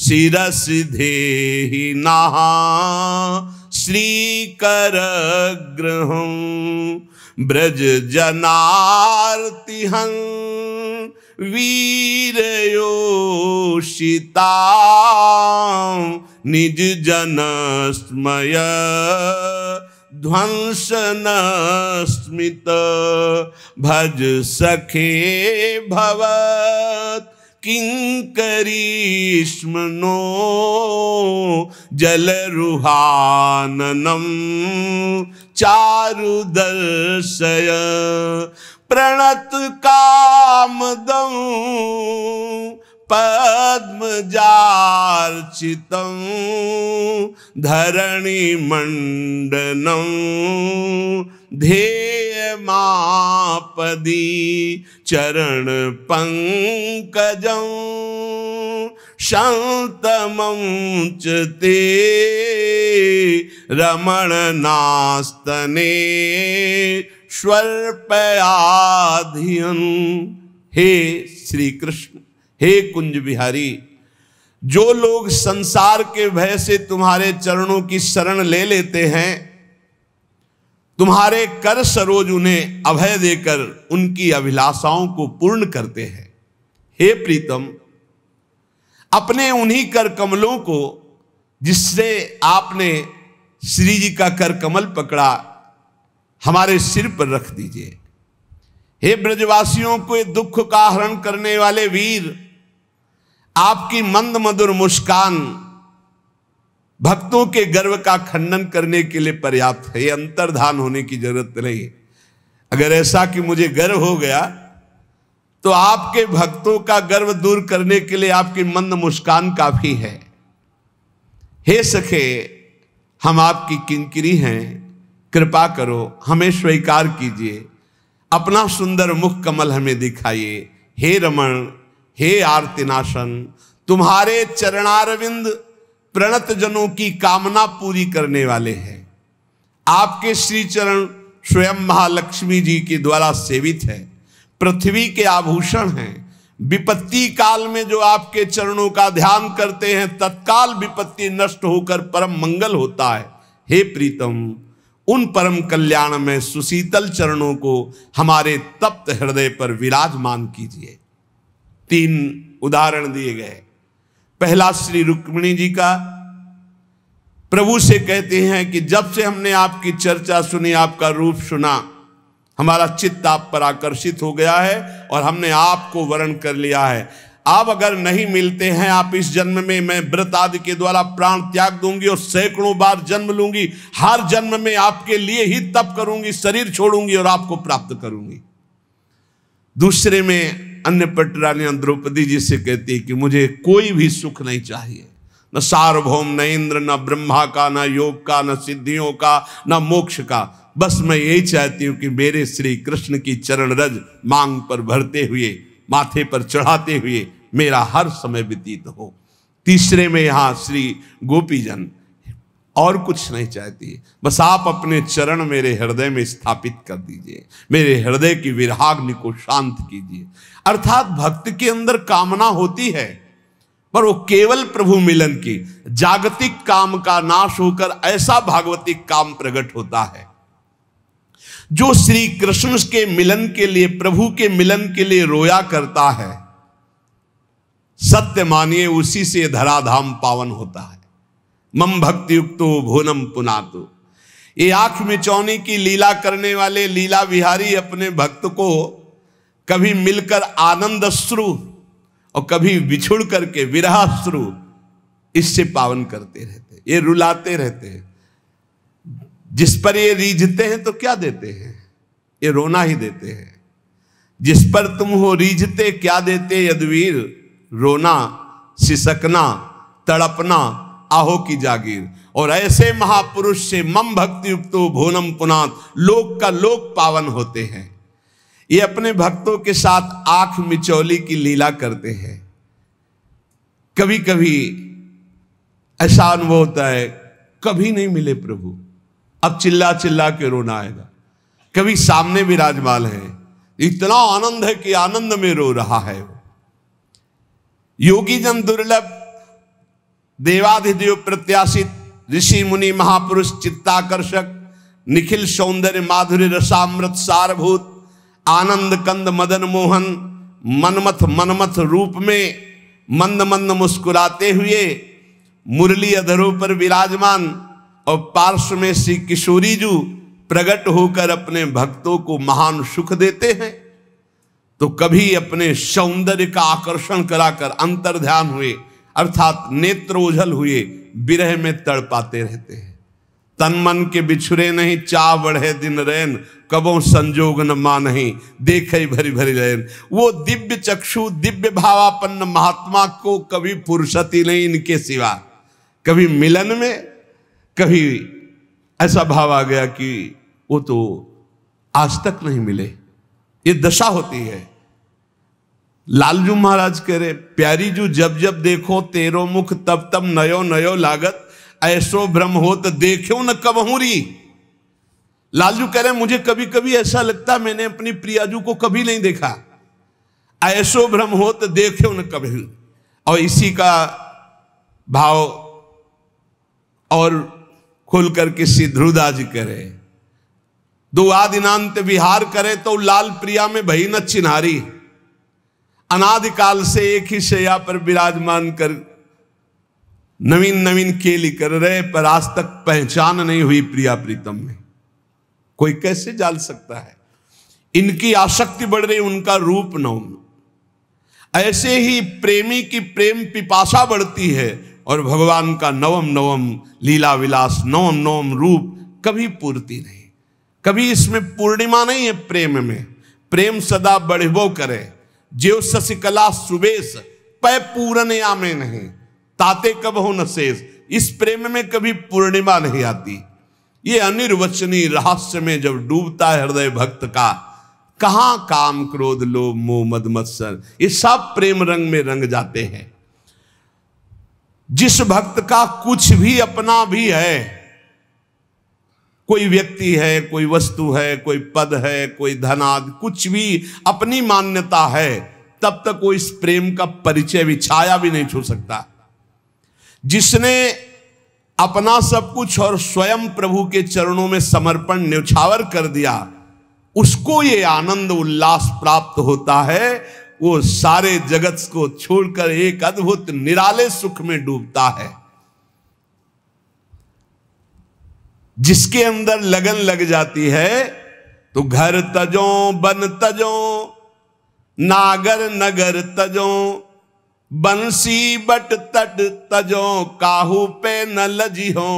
शिरसि देहि नः श्रीकरगृहं ब्रजजनार्तिहं वीरयोषिता निज जनस्मय ध्वंसन स्मित भज सखे भवत किंकरीष्मनो जलरुहाननम चारुदर्शय प्रणत कामदं पद्मजार्चितं धरणि मंडनं ध्येयमापदि चरण पंकजं शान्तमं च ते रमणनास्तने स्वर्पयाधियन। हे श्री कृष्ण, हे कुंज बिहारी, जो लोग संसार के भय से तुम्हारे चरणों की शरण ले लेते हैं, तुम्हारे कर सरोज उन्हें अभय देकर उनकी अभिलाषाओं को पूर्ण करते हैं। हे प्रीतम, अपने उन्हीं कर कमलों को जिससे आपने श्री जी का कर कमल पकड़ा हमारे सिर पर रख दीजिए। हे ब्रजवासियों को दुख का हरण करने वाले वीर, आपकी मंद मधुर मुस्कान भक्तों के गर्व का खंडन करने के लिए पर्याप्त है। ये अंतर्धान होने की जरूरत नहीं। अगर ऐसा कि मुझे गर्व हो गया तो आपके भक्तों का गर्व दूर करने के लिए आपकी मंद मुस्कान काफी है। हे सखे, हम आपकी किंकिरी हैं, कृपा करो हमें स्वीकार कीजिए, अपना सुंदर मुख कमल हमें दिखाइए। हे रमण, हे आर्तिनाशन, तुम्हारे चरणारविंद प्रणत जनों की कामना पूरी करने वाले हैं। आपके श्री चरण स्वयं महालक्ष्मी जी के द्वारा सेवित है, पृथ्वी के आभूषण हैं। विपत्ति काल में जो आपके चरणों का ध्यान करते हैं तत्काल विपत्ति नष्ट होकर परम मंगल होता है। हे प्रीतम, उन परम कल्याण में सुशीतल चरणों को हमारे तप्त हृदय पर विराजमान कीजिए। 3 उदाहरण दिए गए। पहला श्री रुक्मिणी जी का, प्रभु से कहते हैं कि जब से हमने आपकी चर्चा सुनी, आपका रूप सुना, हमारा चित्त आप पर आकर्षित हो गया है और हमने आपको वरण कर लिया है। आप अगर नहीं मिलते हैं आप इस जन्म में, मैं व्रत आदि के द्वारा प्राण त्याग दूंगी और सैकड़ों बार जन्म लूंगी। हर जन्म में आपके लिए ही तप करूंगी, शरीर छोड़ूंगी और आपको प्राप्त करूंगी। दूसरे में अन्य पटरानी द्रौपदी जी से कहती है कि मुझे कोई भी सुख नहीं चाहिए, न सार्वभौम, न इंद्र, न ब्रह्मा का, न योग का, न सिद्धियों का, न मोक्ष का। बस मैं यही चाहती हूं कि मेरे श्री कृष्ण की चरण रज मांग पर भरते हुए, माथे पर चढ़ाते हुए मेरा हर समय व्यतीत हो। तीसरे में यहां श्री गोपीजन और कुछ नहीं चाहती, बस आप अपने चरण मेरे हृदय में स्थापित कर दीजिए, मेरे हृदय की विराग्नि को शांत कीजिए। अर्थात भक्त के अंदर कामना होती है पर वो केवल प्रभु मिलन की, जागतिक काम का नाश होकर ऐसा भागवतिक काम प्रकट होता है जो श्री कृष्ण के मिलन के लिए, प्रभु के मिलन के लिए रोया करता है। सत्य मानिए उसी से धराधाम पावन होता है। मम भक्ति युक्तो भुवनम पुनातु। ये आंख मिचौनी की लीला करने वाले लीला विहारी अपने भक्त को कभी मिलकर आनंद अश्रु और कभी बिछुड़ करके विरह अश्रु इससे पावन करते रहते, ये रुलाते रहते हैं। जिस पर ये रीझते हैं तो क्या देते हैं? ये रोना ही देते हैं। जिस पर तुम हो रीझते क्या देते यदुवीर? रोना, सिसकना, तड़पना, आहो की जागीर। और ऐसे महापुरुष से मम भक्ति युक्तो भुवनम पुनात, लोक का लोक पावन होते हैं। ये अपने भक्तों के साथ आंख मिचौली की लीला करते हैं। कभी कभी ऐसा अनुभव होता है कभी नहीं मिले प्रभु, अब चिल्ला चिल्ला के रोना आएगा। कभी सामने विराजमान है, इतना आनंद है कि आनंद में रो रहा है। योगी जन दुर्लभ, देवाधिदेव प्रत्याशित, ऋषि मुनि महापुरुष चित्ताकर्षक, निखिल सौंदर्य माधुर्य रसामृत सारभूत, आनंद कंद मदन मोहन, मनमथ मनमथ रूप में मंद मंद मुस्कुराते हुए मुरली अधरों पर विराजमान और पार्श्व में श्री किशोरी जी प्रकट होकर अपने भक्तों को महान सुख देते हैं। तो कभी अपने सौंदर्य का आकर्षण कराकर अंतर्ध्यान हुए अर्थात नेत्र ओझल हुए विरह में तड़पाते रहते हैं। तन मन के बिछुरे नहीं, चाह बढ़े दिन रैन, कबों संजोग न मान नहीं, देखे भरी भरी रैन। वो दिव्य चक्षु दिव्य भावापन्न महात्मा को कभी फुर्सत ही नहीं इनके सिवा। कभी मिलन में, कभी ऐसा भाव आ गया कि वो तो आज तक नहीं मिले। ये दशा होती है। लालजू महाराज कह रहे, प्यारी जू जब जब देखो तेरो मुख तब तब नयो नयो लागत, ऐसो भ्रम हो तो देखो न कबहूरी। लालजू कह रहे मुझे कभी कभी ऐसा लगता मैंने अपनी प्रियाजू को कभी नहीं देखा, ऐसो भ्रम हो तो देखो न कभी। और इसी का भाव और खुल करके श्री ध्रुवदास जी कह रहे, दो आदिनांत विहार करे तो लाल प्रिया में भई न चिन्हारी। अनादिकाल से एक ही शैया पर विराजमान कर नवीन नवीन केली कर रहे, पर आज तक पहचान नहीं हुई प्रिया प्रीतम में। कोई कैसे जान सकता है? इनकी आसक्ति बढ़ रही, उनका रूप नवम। ऐसे ही प्रेमी की प्रेम पिपासा बढ़ती है और भगवान का नवम नवम लीला विलास, नवम नवम रूप कभी पूर्ति नहीं। कभी इसमें पूर्णिमा नहीं है प्रेम में। प्रेम सदा बढ़बो करे, ज्यो शशिकला सुबेश पै पूरन आमे नहीं, ताते कब हो न शेष। इस प्रेम में कभी पूर्णिमा नहीं आती। ये अनिर्वचनीय रहस्य में जब डूबता है हृदय भक्त का, कहां काम क्रोध लोभ मोह मद मत्सर, ये सब प्रेम रंग में रंग जाते हैं। जिस भक्त का कुछ भी अपना भी है, कोई व्यक्ति है, कोई वस्तु है, कोई पद है, कोई धन आदि, कुछ भी अपनी मान्यता है, तब तक वो इस प्रेम का परिचय भी, छाया भी नहीं छू सकता। जिसने अपना सब कुछ और स्वयं प्रभु के चरणों में समर्पण न्यौछावर कर दिया, उसको ये आनंद उल्लास प्राप्त होता है। वो सारे जगत को छोड़कर एक अद्भुत निराले सुख में डूबता है। जिसके अंदर लगन लग जाती है तो घर तजो बन तजो नागर नगर तजो, बंसी बट तट तजो काहू पे न लजी हो,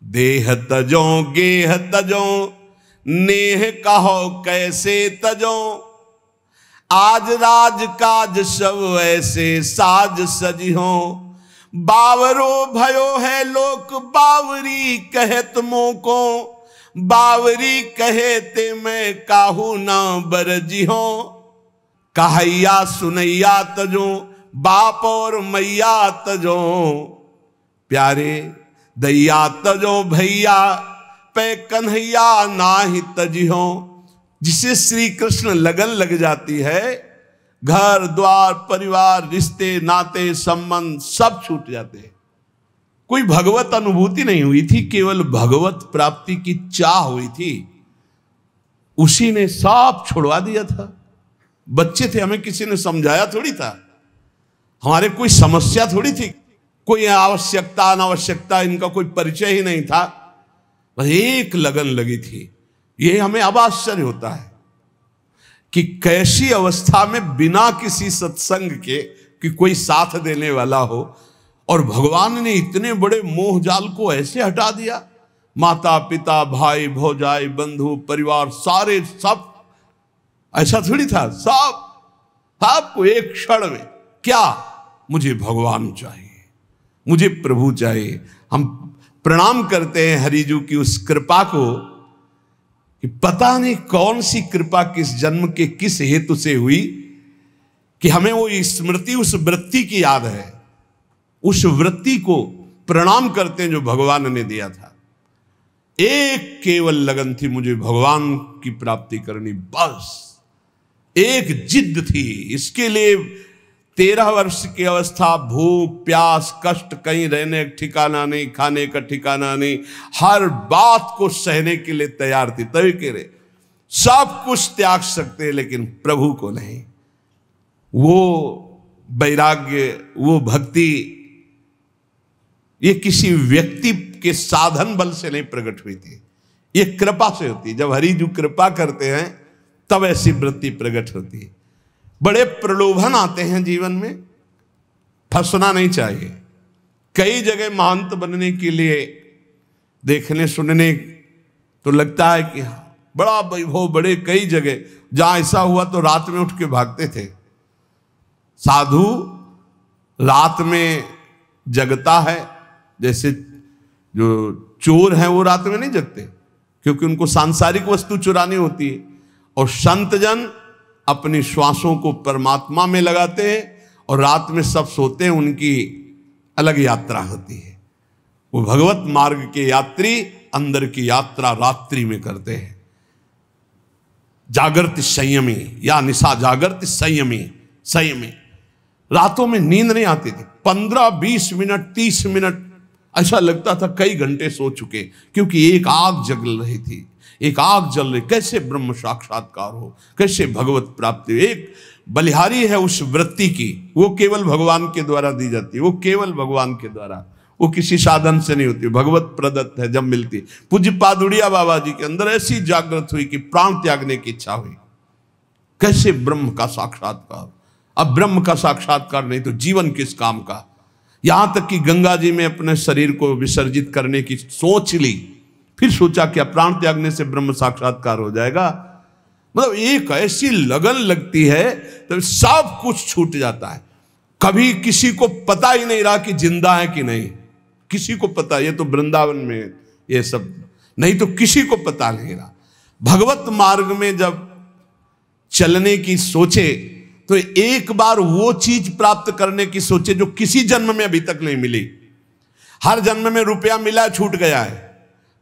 देह तजो गेह तजो नेह कहो कैसे तजो, आज राज काज सब ऐसे साज सजी हो, बावरो भयो है लोक बावरी कहत मोको, बावरी कहते मैं काहू ना बरजी हो, कहैया सुनैया तजो बाप और मैया तजो, प्यारे दैया तजो भैया पे कन्हैया नाही तजिहो। जिसे श्री कृष्ण लगन लग जाती है, घर द्वार परिवार रिश्ते नाते संबंध सब छूट जाते हैं। कोई भगवत अनुभूति नहीं हुई थी, केवल भगवत प्राप्ति की चाह हुई थी। उसी ने सब छुड़वा दिया था। बच्चे थे, हमें किसी ने समझाया थोड़ी था, हमारे कोई समस्या थोड़ी थी, कोई आवश्यकता अनावश्यकता इनका कोई परिचय ही नहीं था। बस एक लगन लगी थी। ये हमें अब आश्चर्य होता है कि कैसी अवस्था में बिना किसी सत्संग के कि कोई साथ देने वाला हो, और भगवान ने इतने बड़े मोह जाल को ऐसे हटा दिया। माता पिता भाई भौजाई बंधु परिवार सारे सब, ऐसा थोड़ी था। सब आपको एक क्षण में क्या, मुझे भगवान चाहिए, मुझे प्रभु चाहिए। हम प्रणाम करते हैं हरिजू की उस कृपा को कि पता नहीं कौन सी कृपा किस जन्म के किस हेतु से हुई कि हमें वो स्मृति उस वृत्ति की याद है। उस वृत्ति को प्रणाम करते हैं जो भगवान ने दिया था। एक केवल लगन थी, मुझे भगवान की प्राप्ति करनी, बस एक जिद थी। इसके लिए 13 वर्ष की अवस्था, भूख प्यास कष्ट, कहीं रहने का ठिकाना नहीं, खाने का ठिकाना नहीं, हर बात को सहने के लिए तैयार थी। तभी कह रहे सब कुछ त्याग सकते हैं लेकिन प्रभु को नहीं। वो वैराग्य, वो भक्ति, ये किसी व्यक्ति के साधन बल से नहीं प्रकट हुई थी, ये कृपा से होती है। जब हरि जी कृपा करते हैं तब ऐसी वृत्ति प्रकट होती है। बड़े प्रलोभन आते हैं जीवन में, फंसना नहीं चाहिए। कई जगह महंत बनने के लिए देखने सुनने तो लगता है कि बड़ा वैभव, बड़े कई जगह जहां ऐसा हुआ तो रात में उठ के भागते थे। साधु रात में जगता है, जैसे जो चोर हैं वो रात में नहीं जगते क्योंकि उनको सांसारिक वस्तु चुरानी होती है, और संत जन अपनी श्वासों को परमात्मा में लगाते हैं और रात में सब सोते हैं। उनकी अलग यात्रा होती है। वो भगवत मार्ग के यात्री अंदर की यात्रा रात्रि में करते हैं। जागृत संयमी या निशा जागृत संयमी रातों में नींद नहीं आती थी। 15-20 मिनट 30 मिनट ऐसा लगता था कई घंटे सो चुके, क्योंकि एक आग जल रही थी, एक आग जल रही। कैसे ब्रह्म साक्षात्कार हो, कैसे भगवत प्राप्ति। एक बलिहारी है उस वृत्ति की, वो केवल भगवान के द्वारा दी जाती है, वो केवल भगवान के द्वारा, वो किसी साधन से नहीं होती, भगवत प्रदत्त है जब मिलती। पूज्य पादुड़िया बाबा जी के अंदर ऐसी जागृत हुई कि प्राण त्यागने की इच्छा हुई। कैसे ब्रह्म का साक्षात्कार, अब ब्रह्म का साक्षात्कार नहीं तो जीवन किस काम का। यहां तक कि गंगा जी में अपने शरीर को विसर्जित करने की सोच ली, फिर सोचा कि प्राण त्यागने से ब्रह्म साक्षात्कार हो जाएगा। मतलब एक ऐसी लगन लगती है तो सब कुछ छूट जाता है। कभी किसी को पता ही नहीं रहा कि जिंदा है कि नहीं, किसी को पता, ये तो वृंदावन में ये सब नहीं तो किसी को पता नहीं रहा। भगवत मार्ग में जब चलने की सोचे तो एक बार वो चीज प्राप्त करने की सोचे जो किसी जन्म में अभी तक नहीं मिली। हर जन्म में रुपया मिला छूट गया है,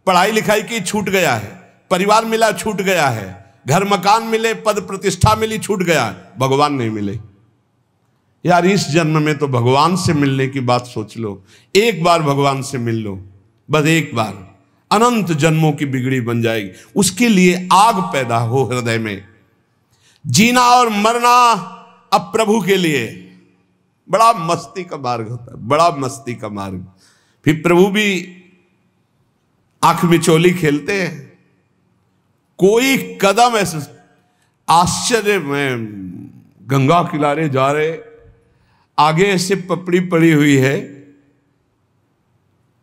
पढ़ाई लिखाई की छूट गया है, परिवार मिला छूट गया है, घर मकान मिले, पद प्रतिष्ठा मिली छूट गया है, भगवान नहीं मिले। यार इस जन्म में तो भगवान से मिलने की बात सोच लो, एक बार भगवान से मिल लो, बस एक बार, अनंत जन्मों की बिगड़ी बन जाएगी। उसके लिए आग पैदा हो हृदय में, जीना और मरना अब प्रभु के लिए। बड़ा मस्ती का मार्ग होता है, बड़ा मस्ती का मार्ग। फिर प्रभु भी आंख मिचोली खेलते हैं। कोई कदम ऐसे, आश्चर्य में गंगा किनारे जा रहे, आगे ऐसे पपड़ी पड़ी हुई है,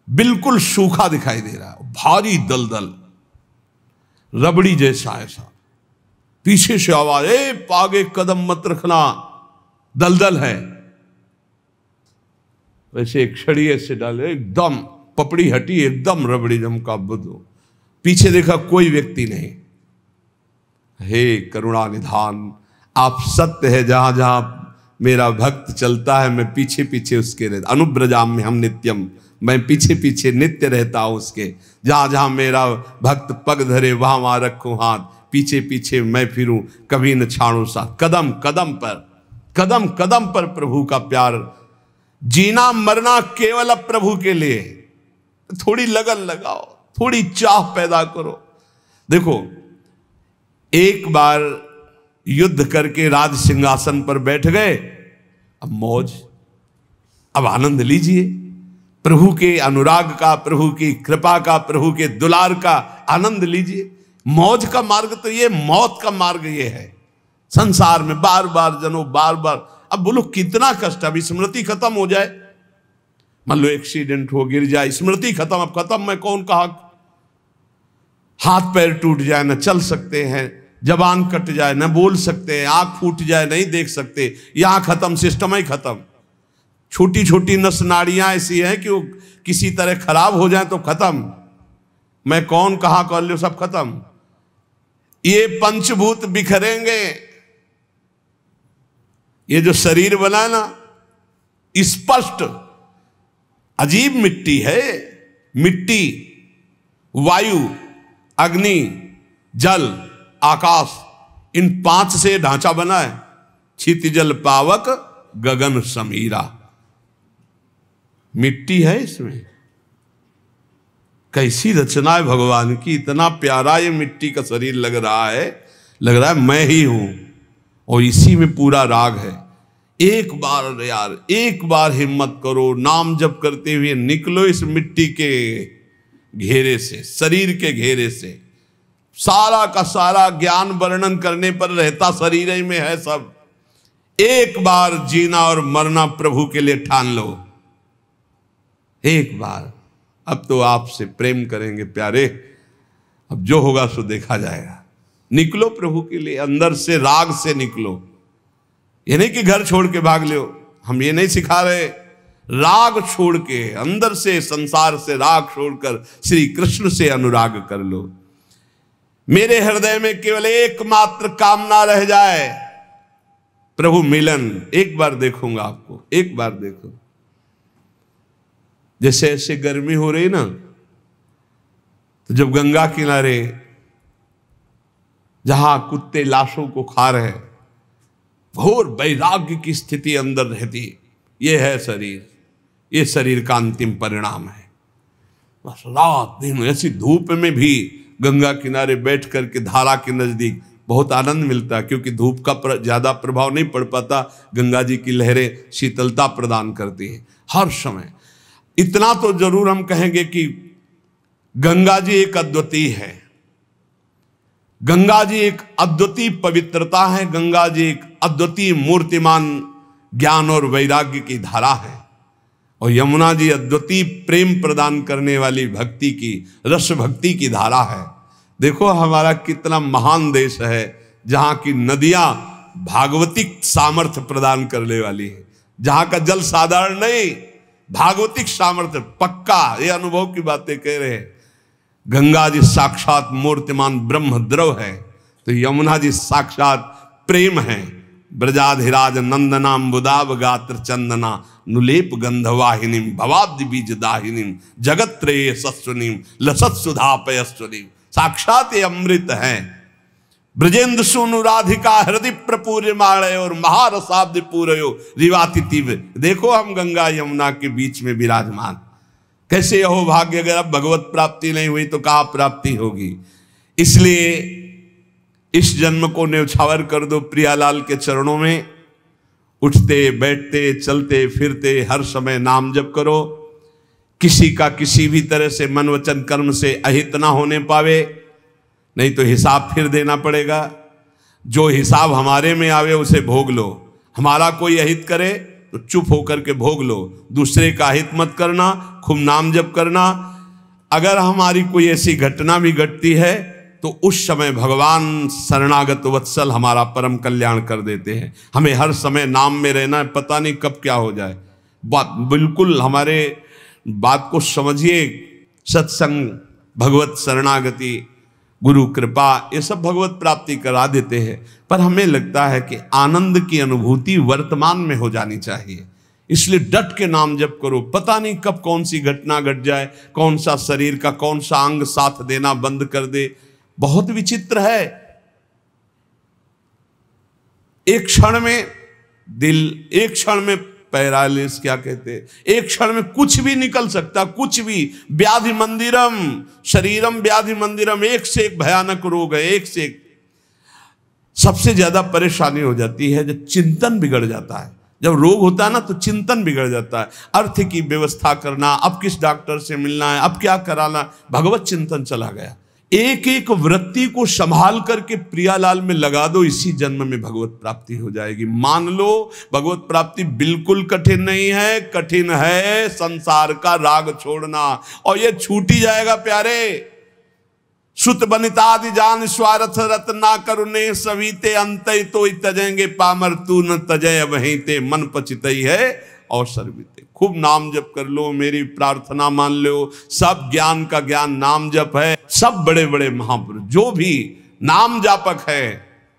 बिल्कुल सूखा दिखाई दे रहा है, भारी दलदल, रबड़ी जैसा ऐसा। पीछे से आवाज, ए आगे कदम मत रखना, दलदल है। वैसे एक छड़ी ऐसे डाले, एकदम पपड़ी हटी, एकदम रबड़ी जमका बुद्धो। पीछे देखा कोई व्यक्ति नहीं। हे करुणा निधान, आप सत्य है, जहां जहां मेरा भक्त चलता है मैं पीछे पीछे उसके रहता। अनुब्रजाम में हम नित्यम, मैं पीछे पीछे नित्य रहता हूं उसके। जहां जहां मेरा भक्त पग धरे वहां वहां रखूं हाथ, पीछे पीछे मैं फिरूं, कभी न छाड़ू साथ। कदम कदम पर, कदम कदम पर प्रभु का प्यार। जीना मरना केवल अब प्रभु के लिए। थोड़ी लगन लगाओ, थोड़ी चाह पैदा करो। देखो एक बार युद्ध करके राज सिंहासन पर बैठ गए, अब मौज, अब आनंद लीजिए प्रभु के अनुराग का, प्रभु की कृपा का, प्रभु के दुलार का आनंद लीजिए। मौज का मार्ग तो ये, मौत का मार्ग ये है। संसार में बार बार जनो, बार बार, अब बोलो कितना कष्ट। अभी स्मृति खत्म हो जाए, मान लो एक्सीडेंट हो, गिर जाए, स्मृति खत्म, अब खत्म, मैं कौन कहा। हाथ पैर टूट जाए, न चल सकते हैं, जबान कट जाए, न बोल सकते हैं, आंख फूट जाए, नहीं देख सकते, यहां खत्म, सिस्टम ही खत्म। छोटी छोटी नस नाड़ियां ऐसी हैं कि वो किसी तरह खराब हो जाए तो खत्म, मैं कौन कहा कर लो, सब खत्म। ये पंचभूत बिखरेंगे। ये जो शरीर बना है ना, स्पष्ट अजीब मिट्टी है। मिट्टी, वायु, अग्नि, जल, आकाश, इन 5 से ढांचा बना है। क्षितिजल पावक गगन समीरा, मिट्टी है इसमें। कैसी रचना है भगवान की, इतना प्यारा ये मिट्टी का शरीर लग रहा है मैं ही हूं, और इसी में पूरा राग है। एक बार यार, एक बार हिम्मत करो, नाम जप करते हुए निकलो इस मिट्टी के घेरे से, शरीर के घेरे से। सारा का सारा ज्ञान वर्णन करने पर रहता शरीर ही में है सब। एक बार जीना और मरना प्रभु के लिए ठान लो, एक बार। अब तो आपसे प्रेम करेंगे प्यारे, अब जो होगा सो देखा जाएगा। निकलो प्रभु के लिए, अंदर से राग से निकलो। ये नहीं कि घर छोड़ के भाग लो, हम ये नहीं सिखा रहे। राग छोड़ के, अंदर से, संसार से राग छोड़कर श्री कृष्ण से अनुराग कर लो। मेरे हृदय में केवल एकमात्र कामना रह जाए, प्रभु मिलन। एक बार देखूंगा आपको, एक बार देखो। जैसे ऐसे गर्मी हो रही ना, तो जब गंगा किनारे जहां कुत्ते लाशों को खा रहे, घोर वैराग्य की स्थिति अंदर रहती, ये है शरीर, ये शरीर का अंतिम परिणाम है। बस रात दिन ऐसी धूप में भी गंगा किनारे बैठ करके धारा के नजदीक बहुत आनंद मिलता है, क्योंकि धूप का ज़्यादा प्रभाव नहीं पड़ पाता। गंगा जी की लहरें शीतलता प्रदान करती हैं हर समय। इतना तो जरूर हम कहेंगे कि गंगा जी एक अद्वितीय है, गंगा जी एक अद्वितीय पवित्रता है, गंगा जी एक अद्वितीय मूर्तिमान ज्ञान और वैराग्य की धारा है, और यमुना जी अद्वितीय प्रेम प्रदान करने वाली भक्ति की, रस भक्ति की धारा है। देखो हमारा कितना महान देश है, जहाँ की नदियाँ भागवतिक सामर्थ्य प्रदान करने वाली है, जहाँ का जल साधारण नहीं, भागवतिक सामर्थ्य पक्का। ये अनुभव की बातें कह रहे हैं। गंगा जी साक्षात मूर्तिमान ब्रह्म द्रव है, तो यमुना जी साक्षात प्रेम है। ब्रजाधिराज नंदनाम बुदाब गात्र चंदना नुलेप गंधवाहिनीम भवाब्धि बीज दाहिनीम जगत त्रय सस्वनीम लसत सुधा पयस्वनीम। साक्षात ये अमृत है। ब्रजेंद्र सुनु राधिका हृदय प्रपूर्य माणय और महारसाब्द पूरयो रिवातिथिव। देखो हम गंगा यमुना के बीच में विराजमान। कैसे हो भाग्य, अगर अब भगवत प्राप्ति नहीं हुई तो कहाँ प्राप्ति होगी। इसलिए इस जन्म को न्यौछावर कर दो प्रियालाल के चरणों में। उठते बैठते चलते फिरते हर समय नाम जप करो। किसी का किसी भी तरह से मन वचन कर्म से अहित ना होने पावे, नहीं तो हिसाब फिर देना पड़ेगा। जो हिसाब हमारे में आवे उसे भोग लो। हमारा कोई अहित करे तो चुप होकर के भोग लो, दूसरे का हित मत करना, खूब नाम जप करना। अगर हमारी कोई ऐसी घटना भी घटती है तो उस समय भगवान शरणागत वत्सल हमारा परम कल्याण कर देते हैं। हमें हर समय नाम में रहना है, पता नहीं कब क्या हो जाए। बात बिल्कुल हमारे बात को समझिए। सत्संग, भगवत शरणागति, गुरु कृपा, ये सब भगवत प्राप्ति करा देते हैं, पर हमें लगता है कि आनंद की अनुभूति वर्तमान में हो जानी चाहिए। इसलिए डट के नाम जप करो। पता नहीं कब कौन सी घटना घट जाए, कौन सा शरीर का कौन सा अंग साथ देना बंद कर दे। बहुत विचित्र है। एक क्षण में दिल, एक क्षण में पैरालिस क्या कहते हैं, एक क्षण में कुछ भी निकल सकता, कुछ भी। व्याधि मंदिरम शरीरम व्याधि मंदिरम, एक से एक भयानक रोग है, एक से एक। सबसे ज्यादा परेशानी हो जाती है जब चिंतन बिगड़ जाता है। जब रोग होता है ना तो चिंतन बिगड़ जाता है। अर्थ की व्यवस्था करना, अब किस डॉक्टर से मिलना है, अब क्या कराना, भगवत चिंतन चला गया। एक एक वृत्ति को संभाल करके प्रियालाल में लगा दो, इसी जन्म में भगवत प्राप्ति हो जाएगी। मान लो भगवत प्राप्ति बिल्कुल कठिन नहीं है, कठिन है संसार का राग छोड़ना, और ये छूट ही जाएगा प्यारे। सुत बनितादि जान स्वार्थ रत ना करुणे सवीते अंत तो तजेंगे पामर तू न तजय वहीं ते मन पचितई है और सर्विते। खूब नाम जप कर लो, मेरी प्रार्थना मान लो। सब ज्ञान का ज्ञान नाम जप है। सब बड़े बड़े महापुरुष जो भी नाम जापक है,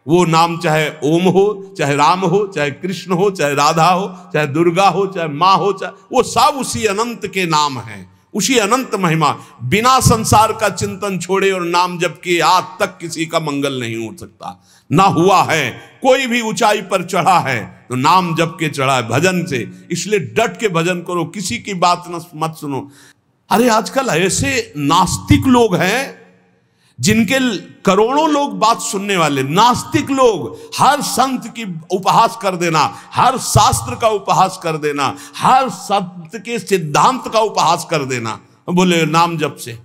वो नाम चाहे ओम हो, चाहे राम हो, चाहे कृष्ण हो, चाहे राधा हो, चाहे दुर्गा हो, चाहे माँ हो, चाहे वो सब उसी अनंत के नाम हैं, उसी अनंत महिमा। बिना संसार का चिंतन छोड़े और नाम जप किए आज तक किसी का मंगल नहीं हो सकता, ना हुआ है। कोई भी ऊंचाई पर चढ़ा है तो नाम जप के चढ़ा है, भजन से। इसलिए डट के भजन करो, किसी की बात मत सुनो। अरे आजकल ऐसे नास्तिक लोग हैं जिनके करोड़ों लोग बात सुनने वाले, नास्तिक लोग। हर संत की उपहास कर देना, हर शास्त्र का उपहास कर देना, हर संत के सिद्धांत का उपहास कर देना, बोले नाम जप से।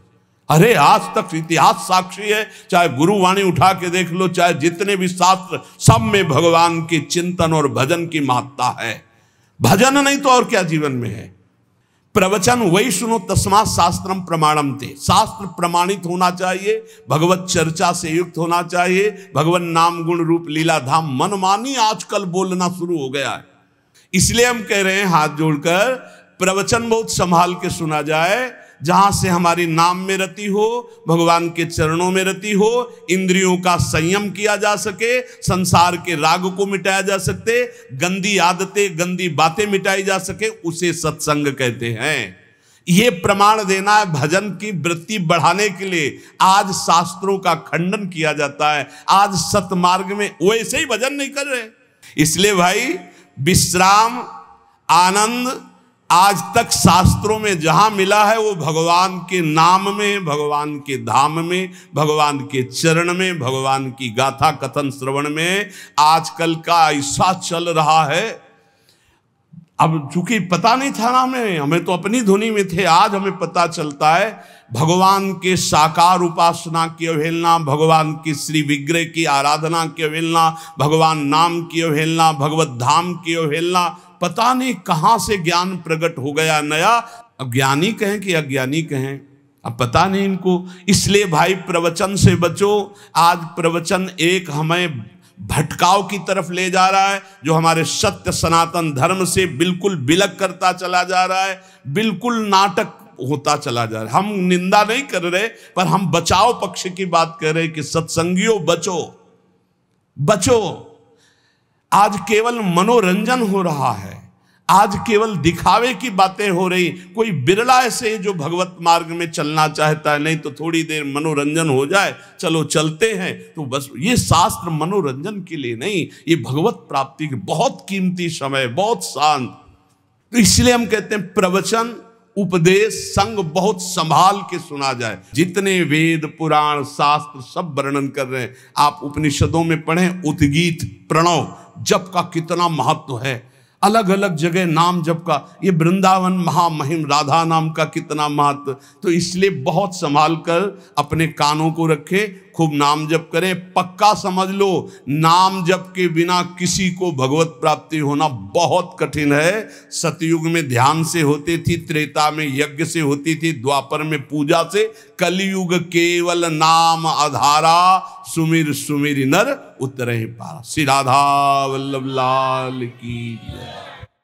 अरे आज तक इतिहास साक्षी है, चाहे गुरुवाणी उठा के देख लो, चाहे जितने भी शास्त्र, सब में भगवान के चिंतन और भजन की महत्ता है। भजन नहीं तो और क्या जीवन में है। प्रवचन वही सुनो तस्मात् शास्त्रम प्रमाणम ते। शास्त्र प्रमाणित होना चाहिए, भगवत चर्चा से युक्त होना चाहिए। भगवान नाम गुण रूप लीला धाम मनमानी आजकल बोलना शुरू हो गया है। इसलिए हम कह रहे हैं हाथ जोड़कर प्रवचन बहुत संभाल के सुना जाए, जहां से हमारी नाम में रति हो, भगवान के चरणों में रति हो, इंद्रियों का संयम किया जा सके, संसार के राग को मिटाया जा सके, गंदी आदतें गंदी बातें मिटाई जा सके, उसे सत्संग कहते हैं। ये प्रमाण देना है भजन की वृत्ति बढ़ाने के लिए। आज शास्त्रों का खंडन किया जाता है, आज सतमार्ग में वैसे ही भजन नहीं कर रहे। इसलिए भाई विश्राम, आनंद, आज तक शास्त्रों में जहां मिला है वो भगवान के नाम में, भगवान के धाम में, भगवान के चरण में, भगवान की गाथा कथन श्रवण में। आजकल का ऐसा चल रहा है, अब चूंकि पता नहीं था ना हमें तो अपनी धुनी में थे, आज हमें पता चलता है भगवान के साकार उपासना की अवहेलना, भगवान की श्री विग्रह की आराधना की अवहेलना, भगवान नाम की अवहेलना, भगवत धाम की अवहेलना। पता नहीं कहां से ज्ञान प्रकट हो गया नया, अब ज्ञानी कहें कि अज्ञानी कहें, अब पता नहीं इनको। इसलिए भाई प्रवचन से बचो। आज प्रवचन एक हमें भटकाव की तरफ ले जा रहा है, जो हमारे सत्य सनातन धर्म से बिल्कुल विलग करता चला जा रहा है, बिल्कुल नाटक होता चला जा रहा है। हम निंदा नहीं कर रहे, पर हम बचाव पक्ष की बात कर रहे कि सत्संगियों बचो बचो। आज केवल मनोरंजन हो रहा है, आज केवल दिखावे की बातें हो रही। कोई बिरला ऐसे जो भगवत मार्ग में चलना चाहता है, नहीं तो थोड़ी देर मनोरंजन हो जाए, चलो चलते हैं, तो बस। ये शास्त्र मनोरंजन के लिए नहीं, ये भगवत प्राप्ति के बहुत कीमती समय, बहुत शांत। तो इसलिए हम कहते हैं प्रवचन उपदेश संग बहुत संभाल के सुना जाए। जितने वेद पुराण शास्त्र सब वर्णन कर रहे हैं, आप उपनिषदों में पढ़ें, उद्गीत प्रणव जप का कितना महत्व है, अलग अलग जगह नाम जप का, ये वृंदावन महामहिम राधा नाम का कितना महत्व। तो इसलिए बहुत संभाल कर अपने कानों को रखे, खूब नाम जप करें। पक्का समझ लो, नाम जप के बिना किसी को भगवत प्राप्ति होना बहुत कठिन है। सतयुग में ध्यान से होती थी, त्रेता में यज्ञ से होती थी, द्वापर में पूजा से, कलयुग केवल नाम आधारा, सुमिर सुमिर नर उतरे पारा। श्री राधा वल्लभ लाल की जय।